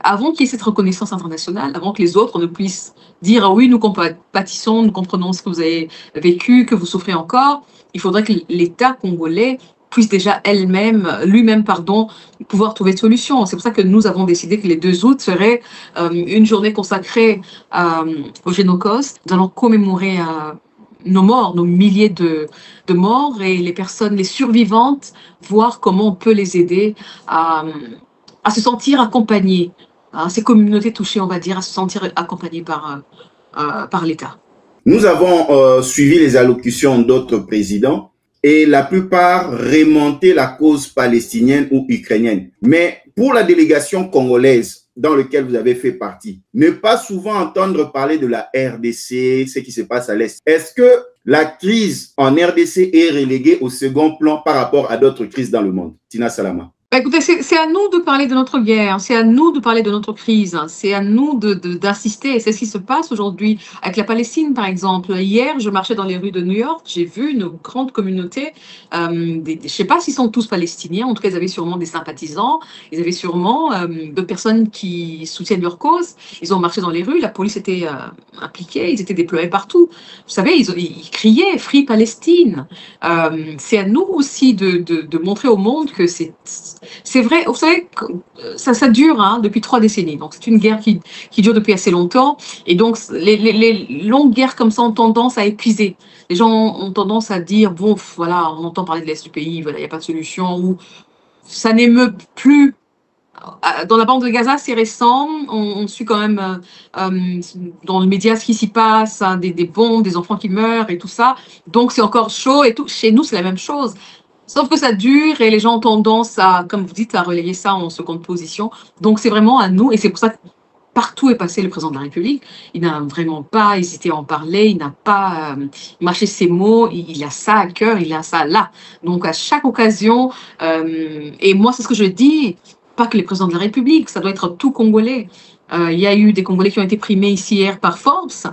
Speaker 2: Avant qu'il y ait cette reconnaissance internationale, avant que les autres ne puissent dire « Ah oui, nous compatissons, nous comprenons ce que vous avez vécu, que vous souffrez encore », il faudrait que l'État congolais puisse déjà lui-même, pouvoir trouver de solutions. C'est pour ça que nous avons décidé que les 2 août serait une journée consacrée au Génocide. Nous allons commémorer nos morts, nos milliers de morts et les survivantes, voir comment on peut les aider à se sentir accompagnés, ces communautés touchées, on va dire, à se sentir accompagnées par l'État.
Speaker 1: Nous avons suivi les allocutions d'autres présidents et la plupart remontaient la cause palestinienne ou ukrainienne. Mais pour la délégation congolaise, dans lequel vous avez fait partie, ne pas souvent entendre parler de la RDC, ce qui se passe à l'Est. Est-ce que la crise en RDC est reléguée au second plan par rapport à d'autres crises dans le monde? Tina Salama.
Speaker 2: Bah, écoutez, c'est à nous de parler de notre guerre, c'est à nous de parler de notre crise, hein, c'est à nous d'assister. Et c'est ce qui se passe aujourd'hui avec la Palestine, par exemple. Hier, je marchais dans les rues de New York, j'ai vu une grande communauté. Je ne sais pas s'ils sont tous palestiniens, en tout cas, ils avaient sûrement des sympathisants, ils avaient sûrement de personnes qui soutiennent leur cause. Ils ont marché dans les rues, la police était impliquée, ils étaient déployés partout. Vous savez, ils criaient Free Palestine. C'est à nous aussi de montrer au monde que c'est vrai, vous savez, ça dure hein, depuis 3 décennies. Donc, c'est une guerre qui dure depuis assez longtemps. Et donc, les longues guerres comme ça ont tendance à épuiser. Les gens ont tendance à dire, bon, voilà, on entend parler de l'Est du pays, voilà, il n'y a pas de solution, ou ça n'émeut plus. Dans la bande de Gaza, c'est récent. On suit quand même dans le média ce qui s'y passe, hein, des bombes, des enfants qui meurent et tout ça. Donc, c'est encore chaud et tout. Chez nous, c'est la même chose. Sauf que ça dure et les gens ont tendance à, comme vous dites, à relayer ça en seconde position. Donc, c'est vraiment à nous. Et c'est pour ça que partout est passé le président de la République. Il n'a vraiment pas hésité à en parler. Il n'a pas mâché ses mots. Il a ça à cœur. Il a ça là. Donc, à chaque occasion, et moi, c'est ce que je dis, pas que les présidents de la République, ça doit être tout Congolais. Il y a eu des Congolais qui ont été primés ici hier par force.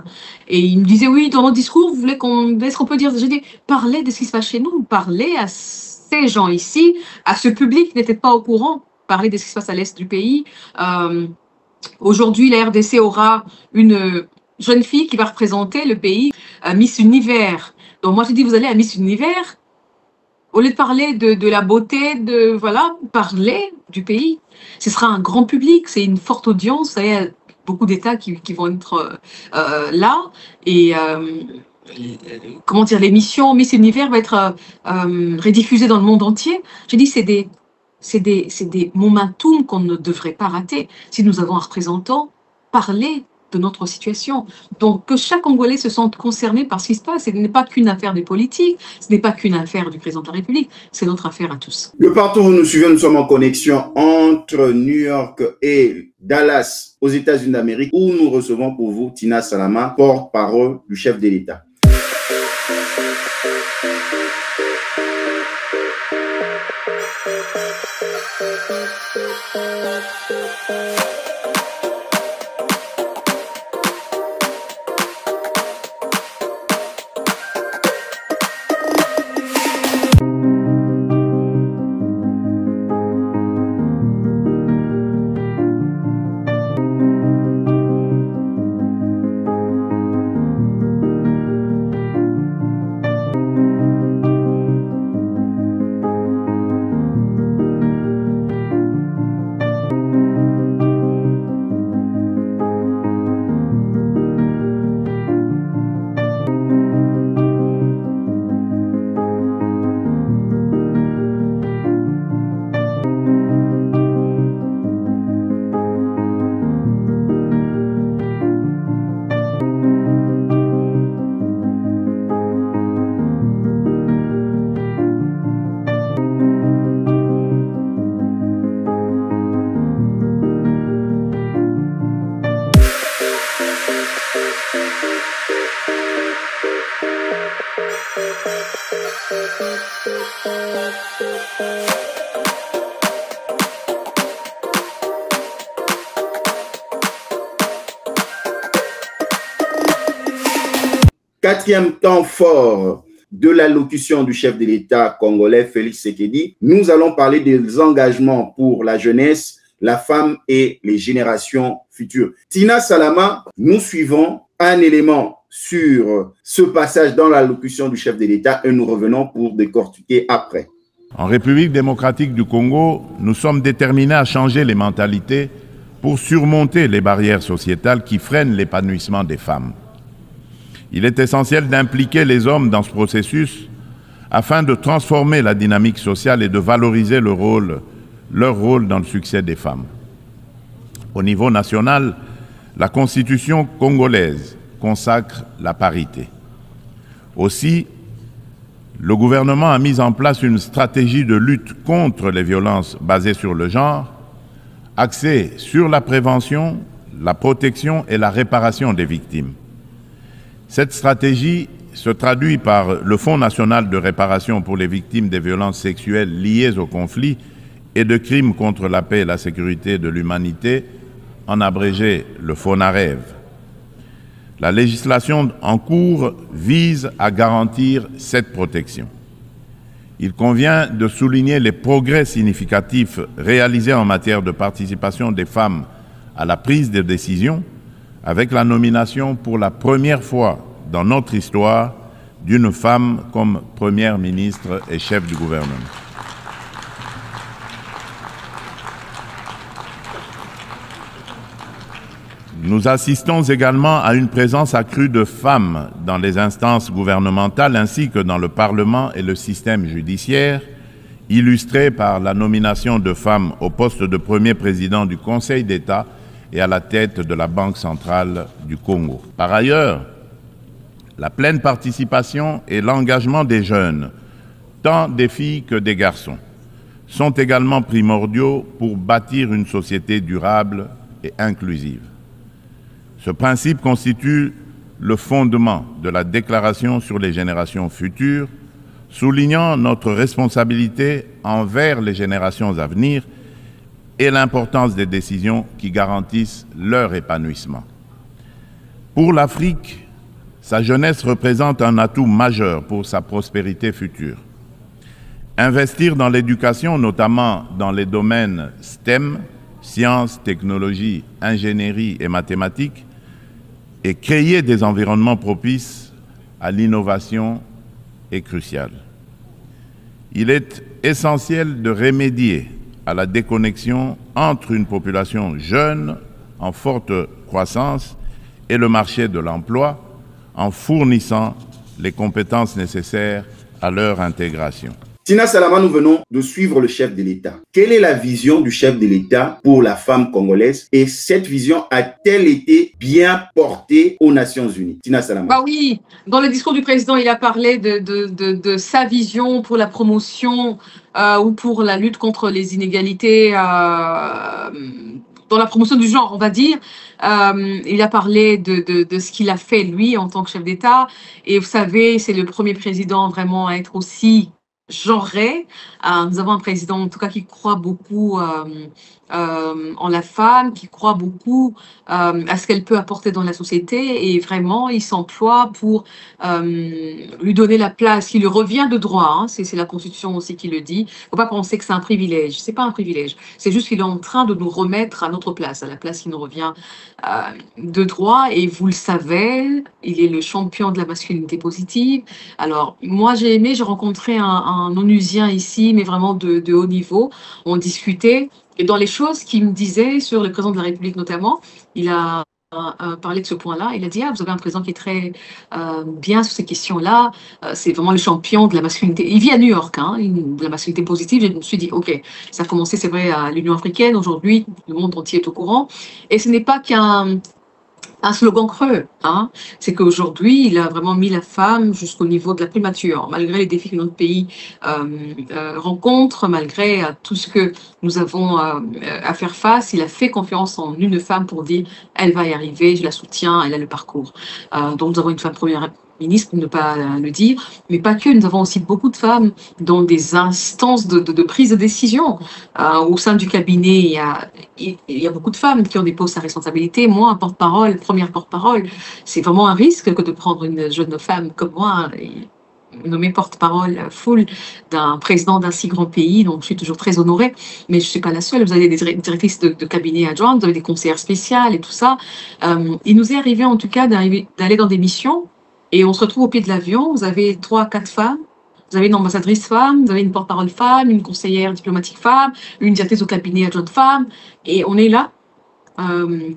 Speaker 2: Et ils me disaient, oui, dans notre discours, vous voulez est-ce qu'on peut dire, j'ai dit, parlez de ce qui se passe chez nous, parlez à ces gens ici, à ce public qui n'était pas au courant, parlez de ce qui se passe à l'est du pays. Aujourd'hui, la RDC aura une jeune fille qui va représenter le pays, Miss Univers. Donc moi, j'ai dit, vous allez à Miss Univers, au lieu de parler de la beauté, voilà, parler du pays. Ce sera un grand public, c'est une forte audience. Vous savez, beaucoup d'États qui vont être là. Et comment dire, l'émission Miss Univers va être rediffusée dans le monde entier. J'ai dit, c'est des momentum qu'on ne devrait pas rater. Si nous avons un représentant, parler de notre situation. Donc, que chaque Congolais se sente concerné par ce qui se passe. Ce n'est pas qu'une affaire des politiques, ce n'est pas qu'une affaire du président de la République, c'est notre affaire à tous.
Speaker 1: De partout où nous suivons, nous sommes en connexion entre New York et Dallas, aux États-Unis d'Amérique, où nous recevons pour vous Tina Salama, porte-parole du chef de l'État. Quatrième temps fort de l'allocution du chef de l'État congolais, Félix Tshisekedi, nous allons parler des engagements pour la jeunesse, la femme et les générations futures. Tina Salama, nous suivons un élément sur ce passage dans l'allocution du chef de l'État et nous revenons pour décortiquer après.
Speaker 3: En République démocratique du Congo, nous sommes déterminés à changer les mentalités pour surmonter les barrières sociétales qui freinent l'épanouissement des femmes. Il est essentiel d'impliquer les hommes dans ce processus afin de transformer la dynamique sociale et de valoriser leur rôle dans le succès des femmes. Au niveau national, la Constitution congolaise consacre la parité. Aussi, le gouvernement a mis en place une stratégie de lutte contre les violences basées sur le genre, axée sur la prévention, la protection et la réparation des victimes. Cette stratégie se traduit par le Fonds national de réparation pour les victimes des violences sexuelles liées au conflit et de crimes contre la paix et la sécurité de l'humanité, en abrégé le FONAREV. La législation en cours vise à garantir cette protection. Il convient de souligner les progrès significatifs réalisés en matière de participation des femmes à la prise de décision, avec la nomination pour la première fois dans notre histoire d'une femme comme première ministre et chef du gouvernement. Nous assistons également à une présence accrue de femmes dans les instances gouvernementales ainsi que dans le Parlement et le système judiciaire, illustrée par la nomination de femmes au poste de premier président du Conseil d'État et à la tête de la Banque centrale du Congo. Par ailleurs, la pleine participation et l'engagement des jeunes, tant des filles que des garçons, sont également primordiaux pour bâtir une société durable et inclusive. Ce principe constitue le fondement de la Déclaration sur les générations futures, soulignant notre responsabilité envers les générations à venir et l'importance des décisions qui garantissent leur épanouissement. Pour l'Afrique, sa jeunesse représente un atout majeur pour sa prospérité future. Investir dans l'éducation, notamment dans les domaines STEM, sciences, technologies, ingénierie et mathématiques, et créer des environnements propices à l'innovation est crucial. Il est essentiel de remédier à la déconnexion entre une population jeune en forte croissance et le marché de l'emploi en fournissant les compétences nécessaires à leur intégration.
Speaker 1: Tina Salama, nous venons de suivre le chef de l'État. Quelle est la vision du chef de l'État pour la femme congolaise et cette vision a-t-elle été bien portée aux Nations Unies? Tina Salama.
Speaker 2: Bah oui, dans le discours du président, il a parlé de sa vision pour la promotion ou pour la lutte contre les inégalités dans la promotion du genre, on va dire. Il a parlé de ce qu'il a fait, lui, en tant que chef d'État. Et vous savez, c'est le premier président vraiment à être aussi genré. Nous avons un président, en tout cas, qui croit beaucoup en la femme, qui croit beaucoup à ce qu'elle peut apporter dans la société. Et vraiment, il s'emploie pour lui donner la place qui lui revient de droit. Hein. C'est la Constitution aussi qui le dit. Il ne faut pas penser que c'est un privilège. C'est pas un privilège. C'est juste qu'il est en train de nous remettre à notre place, à la place qui nous revient de droit. Et vous le savez, il est le champion de la masculinité positive. Alors, moi, j'ai rencontré un onusien ici, mais vraiment de haut niveau. On discutait. Et dans les choses qu'il me disait sur le président de la République notamment, il a parlé de ce point-là. Il a dit, vous avez un président qui est très bien sur ces questions-là. C'est vraiment le champion de la masculinité. Il vit à New York, hein, de la masculinité positive. Je me suis dit, OK, ça a commencé, c'est vrai, à l'Union africaine. Aujourd'hui, le monde entier est au courant. Et ce n'est pas qu'un slogan creux, hein. C'est qu'aujourd'hui, il a vraiment mis la femme jusqu'au niveau de la primature, malgré les défis que notre pays rencontre, malgré tout ce que nous avons à faire face. Il a fait confiance en une femme pour dire, elle va y arriver, je la soutiens, elle a le parcours. Donc nous avons une femme première ministre, pour ne pas le dire, mais pas que. Nous avons aussi beaucoup de femmes dans des instances de prise de décision. Au sein du cabinet, il y a beaucoup de femmes qui ont des postes à responsabilité. Moi, un porte-parole, première porte-parole, c'est vraiment un risque que de prendre une jeune femme comme moi, nommée porte-parole full d'un président d'un si grand pays. Donc, je suis toujours très honorée, mais je ne suis pas la seule. Vous avez des directrices de cabinet adjointes, vous avez des conseillères spéciales et tout ça. Il nous est arrivé, en tout cas, d'aller dans des missions. Et on se retrouve au pied de l'avion, vous avez 3-4 femmes, vous avez une ambassadrice femme, vous avez une porte-parole femme, une conseillère diplomatique femme, une directrice au cabinet adjointe femme, et on est là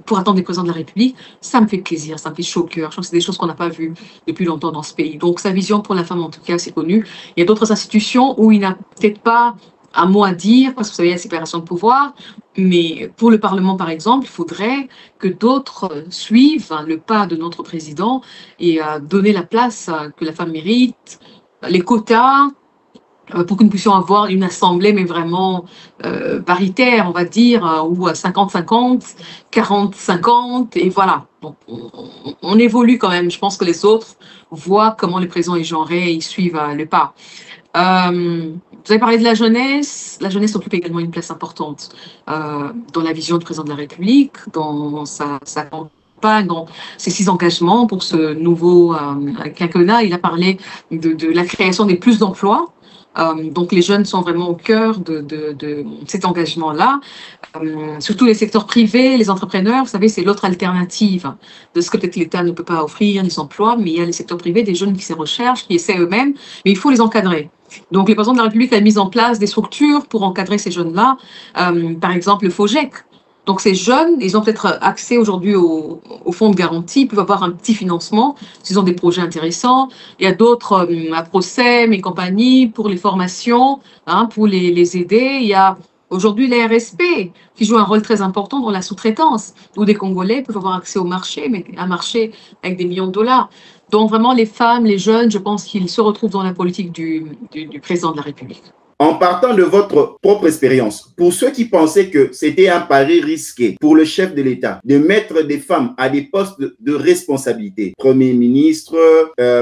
Speaker 2: pour attendre des présidents de la République. Ça me fait plaisir, ça me fait chaud au cœur. Je trouve que c'est des choses qu'on n'a pas vues depuis longtemps dans ce pays. Donc sa vision pour la femme, en tout cas, c'est connu. Il y a d'autres institutions où il n'a peut-être pas un mot à dire, parce que vous savez, il y a la séparation de pouvoir, mais pour le Parlement, par exemple, il faudrait que d'autres suivent le pas de notre président et donner la place que la femme mérite, les quotas, pour que nous puissions avoir une assemblée, mais vraiment paritaire, on va dire, ou à 50-50, 40-50, et voilà. Donc, on évolue quand même. Je pense que les autres voient comment le président est genré et ils suivent le pas. Vous avez parlé de la jeunesse. La jeunesse occupe également une place importante dans la vision du président de la République, dans sa campagne, dans ses 6 engagements pour ce nouveau quinquennat. Il a parlé de la création des plus d'emplois. Donc, les jeunes sont vraiment au cœur de cet engagement-là. Surtout les secteurs privés, les entrepreneurs, vous savez, c'est l'autre alternative de ce que peut-être l'État ne peut pas offrir, les emplois, mais il y a les secteurs privés, des jeunes qui se recherchent, qui essaient eux-mêmes, mais il faut les encadrer. Donc, le président de la République a mis en place des structures pour encadrer ces jeunes-là, par exemple le FOGEC. Donc, ces jeunes, ils ont peut-être accès aujourd'hui au fonds de garantie, ils peuvent avoir un petit financement s'ils ont des projets intéressants. Il y a d'autres, à Procem et compagnie, pour les formations, pour les aider. Il y a aujourd'hui les RSP qui jouent un rôle très important dans la sous-traitance, où des Congolais peuvent avoir accès au marché, mais un marché avec des millions de dollars. Donc, vraiment, les femmes, les jeunes, je pense qu'ils se retrouvent dans la politique du président de la République.
Speaker 1: En partant de votre propre expérience, pour ceux qui pensaient que c'était un pari risqué pour le chef de l'État de mettre des femmes à des postes de responsabilité, Premier ministre,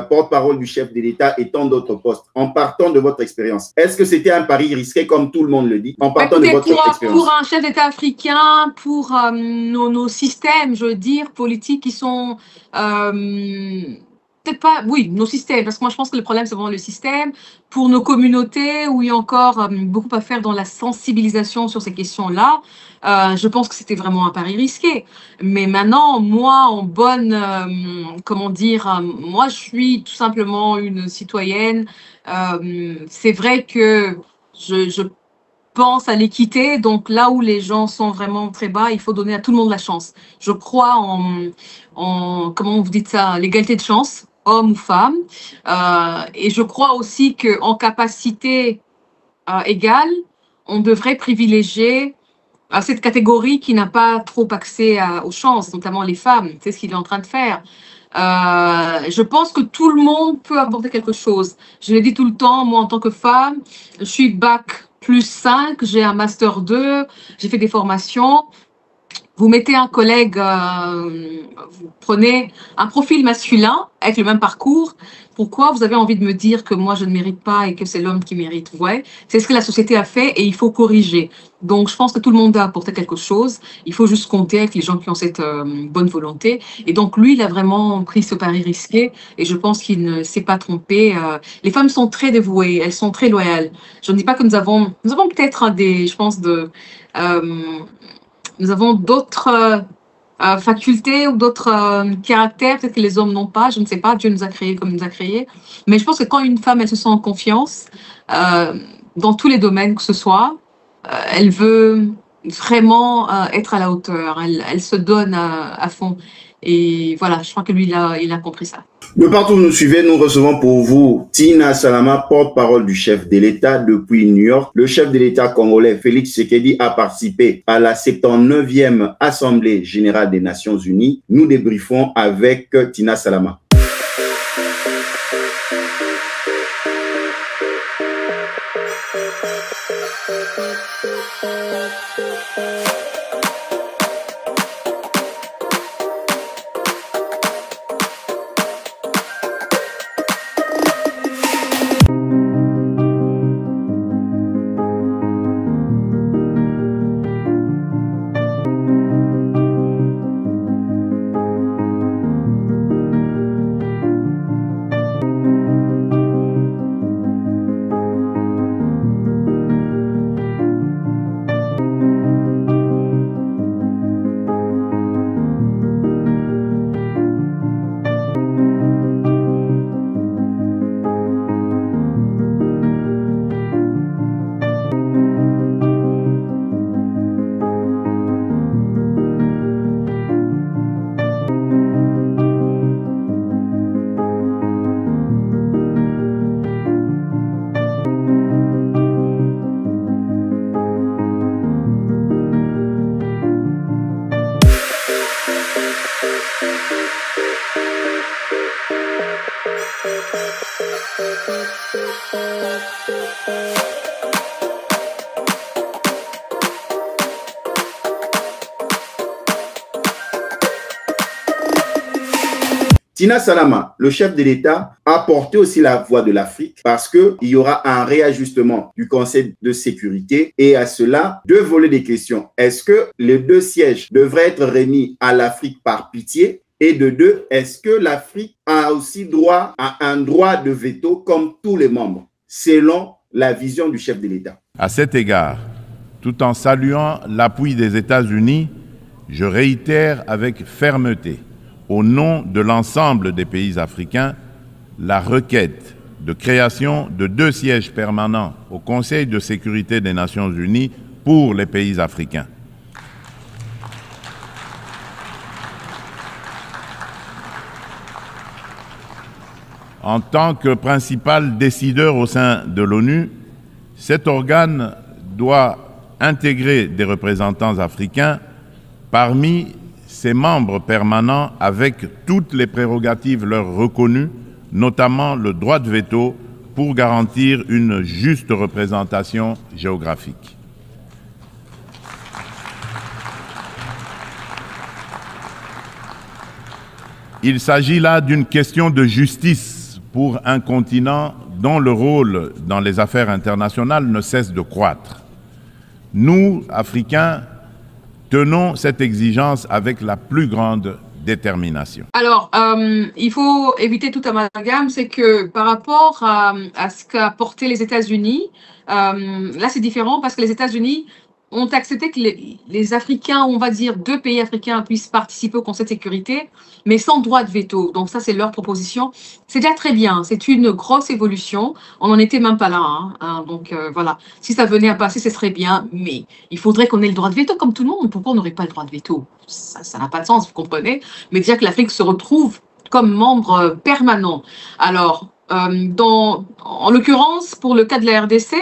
Speaker 1: porte-parole du chef de l'État et tant d'autres postes, en partant de votre expérience, est-ce que c'était un pari risqué comme tout le monde le dit, en partant de votre expérience?
Speaker 2: Pour un chef d'État africain, pour nos systèmes, je veux dire, politiques qui sont... peut-être pas, oui, nos systèmes, parce que moi je pense que le problème c'est vraiment le système. Pour nos communautés, où il y a encore beaucoup à faire dans la sensibilisation sur ces questions-là, je pense que c'était vraiment un pari risqué. Mais maintenant, moi, en bonne, comment dire, moi je suis tout simplement une citoyenne. C'est vrai que je pense à l'équité, donc là où les gens sont vraiment très bas, il faut donner à tout le monde la chance. Je crois en comment vous dites ça, l'égalité de chance, homme ou femme, et je crois aussi qu'en capacité égale, on devrait privilégier cette catégorie qui n'a pas trop accès aux chances, notamment les femmes. C'est ce qu'il est en train de faire. Je pense que tout le monde peut apporter quelque chose. Je l'ai dit tout le temps, moi en tant que femme, je suis bac+5, j'ai un master 2, j'ai fait des formations. Vous mettez un collègue, vous prenez un profil masculin avec le même parcours. Pourquoi vous avez envie de me dire que moi je ne mérite pas et que c'est l'homme qui mérite? Ouais, c'est ce que la société a fait et il faut corriger. Donc je pense que tout le monde a apporté quelque chose. Il faut juste compter avec les gens qui ont cette bonne volonté. Et donc lui, il a vraiment pris ce pari risqué et je pense qu'il ne s'est pas trompé. Les femmes sont très dévouées, elles sont très loyales. Je ne dis pas que nous avons peut-être je pense nous avons d'autres facultés ou d'autres caractères, peut-être que les hommes n'ont pas, je ne sais pas, Dieu nous a créés comme il nous a créés. Mais je pense que quand une femme, elle se sent en confiance, dans tous les domaines que ce soit, elle veut vraiment être à la hauteur, elle se donne à fond. Et voilà, je crois que lui, il a compris ça.
Speaker 1: De partout où nous suivez, nous recevons pour vous Tina Salama, porte-parole du chef de l'État depuis New York. Le chef de l'État congolais, Félix Tshisekedi, a participé à la 79e Assemblée générale des Nations Unies. Nous débriefons avec Tina Salama. Tina Salama, le chef de l'État, a porté aussi la voix de l'Afrique parce qu'il y aura un réajustement du Conseil de sécurité et à cela, deux volets des questions. Est-ce que les deux sièges devraient être remis à l'Afrique par pitié? Et de deux, est-ce que l'Afrique a aussi droit à un droit de veto comme tous les membres, selon la vision du chef de l'État?
Speaker 3: À cet égard, tout en saluant l'appui des États-Unis, je réitère avec fermeté, au nom de l'ensemble des pays africains, la requête de création de 2 sièges permanents au Conseil de sécurité des Nations Unies pour les pays africains. En tant que principal décideur au sein de l'ONU, cet organe doit intégrer des représentants africains parmi ses membres permanents avec toutes les prérogatives leur reconnues, notamment le droit de veto pour garantir une juste représentation géographique. Il s'agit là d'une question de justice pour un continent dont le rôle dans les affaires internationales ne cesse de croître. Nous, Africains, tenons cette exigence avec la plus grande détermination.
Speaker 2: Alors, il faut éviter tout amalgame, c'est que par rapport à ce qu'a porté les États-Unis, là c'est différent parce que les États-Unis ont accepté que les Africains, on va dire 2 pays africains, puissent participer au Conseil de sécurité, mais sans droit de veto. Donc ça, c'est leur proposition. C'est déjà très bien. C'est une grosse évolution. On n'en était même pas là. Donc voilà. Si ça venait à passer, ce serait bien. Mais il faudrait qu'on ait le droit de veto comme tout le monde. Pourquoi on n'aurait pas le droit de veto? Ça n'a pas de sens, vous comprenez? Mais déjà que l'Afrique se retrouve comme membre permanent. Alors, en l'occurrence, pour le cas de la RDC,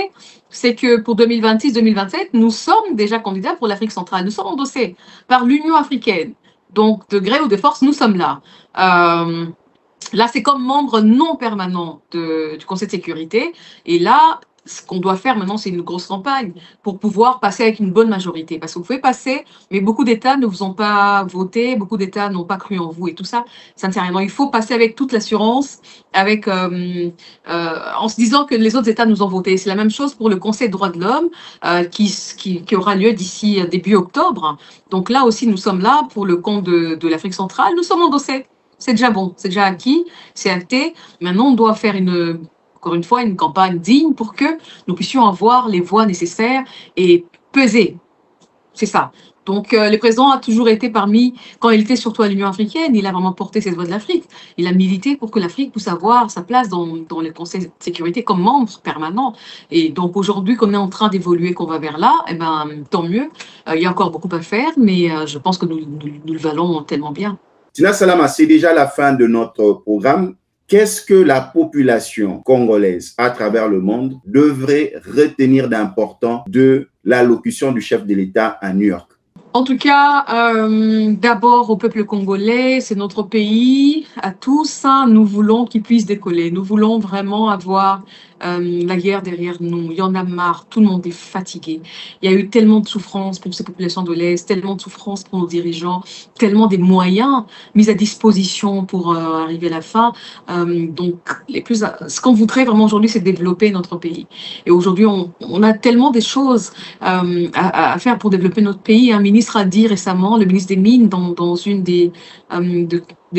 Speaker 2: c'est que pour 2026-2027, nous sommes déjà candidats pour l'Afrique centrale. Nous sommes endossés par l'Union africaine. Donc, de gré ou de force, nous sommes là. Là, c'est comme membre non permanent du Conseil de sécurité. Et là, ce qu'on doit faire maintenant, c'est une grosse campagne pour pouvoir passer avec une bonne majorité. Parce que vous pouvez passer, mais beaucoup d'États ne vous ont pas voté, beaucoup d'États n'ont pas cru en vous et tout ça, ça ne sert à rien. Donc, il faut passer avec toute l'assurance, avec en se disant que les autres États nous ont voté. C'est la même chose pour le Conseil des droits de l'homme qui aura lieu d'ici début octobre. Donc là aussi, nous sommes là pour le compte de l'Afrique centrale. Nous sommes endossés. C'est déjà bon, c'est déjà acquis, c'est acté. Maintenant, on doit faire encore une fois, une campagne digne pour que nous puissions avoir les voix nécessaires et peser. C'est ça. Donc, le président a toujours été quand il était surtout à l'Union africaine, il a vraiment porté cette voix de l'Afrique. Il a milité pour que l'Afrique puisse avoir sa place dans le Conseil de sécurité comme membre permanent. Et donc, aujourd'hui, qu'on est en train d'évoluer, qu'on va vers là, eh ben, tant mieux. Il y a encore beaucoup à faire, mais je pense que nous le valons tellement bien.
Speaker 1: Tina Salama, c'est déjà la fin de notre programme. Qu'est-ce que la population congolaise à travers le monde devrait retenir d'important de l'allocution du chef de l'État à New York?
Speaker 2: En tout cas, d'abord au peuple congolais, c'est notre pays, à tous, nous voulons qu'il puisse décoller. Nous voulons vraiment avoir la guerre derrière nous. Il y en a marre, tout le monde est fatigué. Il y a eu tellement de souffrances pour ces populations de l'Est, tellement de souffrances pour nos dirigeants, tellement des moyens mis à disposition pour arriver à la fin. Donc, ce qu'on voudrait vraiment aujourd'hui, c'est développer notre pays. Et aujourd'hui, on a tellement des choses à faire pour développer notre pays. Un ministre a dit récemment, le ministre des Mines, dans une des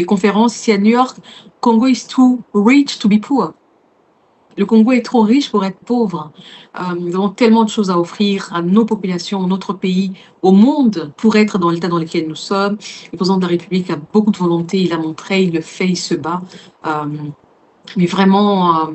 Speaker 2: conférences ici à New York, Congo is too rich to be poor. Le Congo est trop riche pour être pauvre. Nous avons tellement de choses à offrir à nos populations, à notre pays, au monde, pour être dans l'état dans lequel nous sommes. Le président de la République a beaucoup de volonté, il a montré, il le fait, il se bat. Mais vraiment,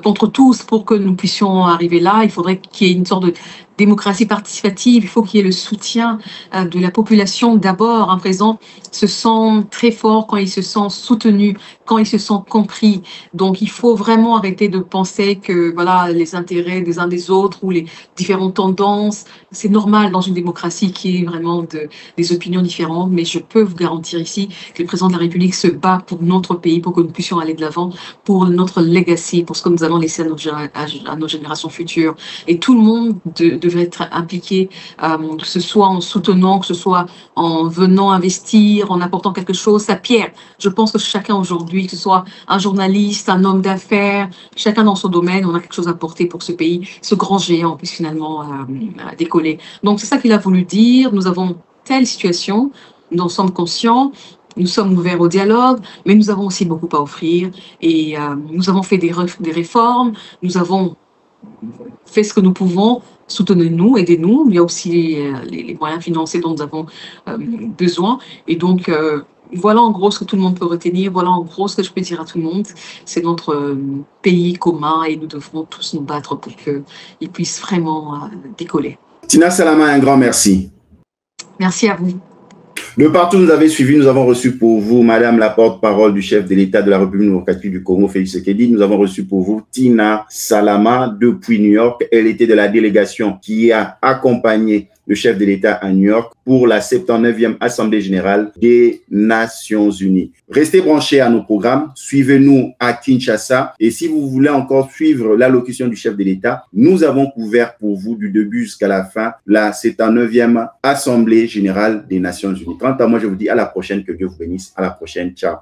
Speaker 2: contre tous, pour que nous puissions arriver là, il faudrait qu'il y ait une sorte de démocratie participative, il faut qu'il y ait le soutien de la population d'abord. Un président se sent très fort quand il se sent soutenu, quand il se sent compris. Donc il faut vraiment arrêter de penser que voilà les intérêts des uns des autres ou les différentes tendances, c'est normal dans une démocratie qui est vraiment des opinions différentes, mais je peux vous garantir ici que le président de la République se bat pour notre pays, pour que nous puissions aller de l'avant, pour notre notre legacy, pour ce que nous allons laisser à nos générations futures. Et tout le monde devrait être impliqué, que ce soit en soutenant, que ce soit en venant investir, en apportant quelque chose, sa pierre. Je pense que chacun aujourd'hui, que ce soit un journaliste, un homme d'affaires, chacun dans son domaine, on a quelque chose à apporter pour ce pays, ce grand géant puisse finalement décoller. Donc c'est ça qu'il a voulu dire. Nous avons telle situation, nous en sommes conscients, nous sommes ouverts au dialogue, mais nous avons aussi beaucoup à offrir et nous avons fait des réformes, nous avons fait ce que nous pouvons, soutenez-nous, aidez-nous. Il y a aussi les moyens financiers dont nous avons besoin. Et donc, voilà en gros ce que tout le monde peut retenir, voilà en gros ce que je peux dire à tout le monde. C'est notre pays commun et nous devrons tous nous battre pour qu'il puisse vraiment décoller.
Speaker 1: Tina Salama, un grand merci.
Speaker 2: Merci à vous.
Speaker 1: De partout nous avez suivi, nous avons reçu pour vous Madame la porte-parole du chef de l'État de la République démocratique du Congo, Félix Tshisekedi. Nous avons reçu pour vous Tina Salama depuis New York. Elle était de la délégation qui a accompagné le chef de l'État à New York pour la 79e Assemblée générale des Nations Unies. Restez branchés à nos programmes, suivez-nous à Kinshasa et si vous voulez encore suivre l'allocution du chef de l'État, nous avons couvert pour vous du début jusqu'à la fin la 79e Assemblée générale des Nations Unies. Quant à moi, je vous dis à la prochaine, que Dieu vous bénisse, à la prochaine, ciao.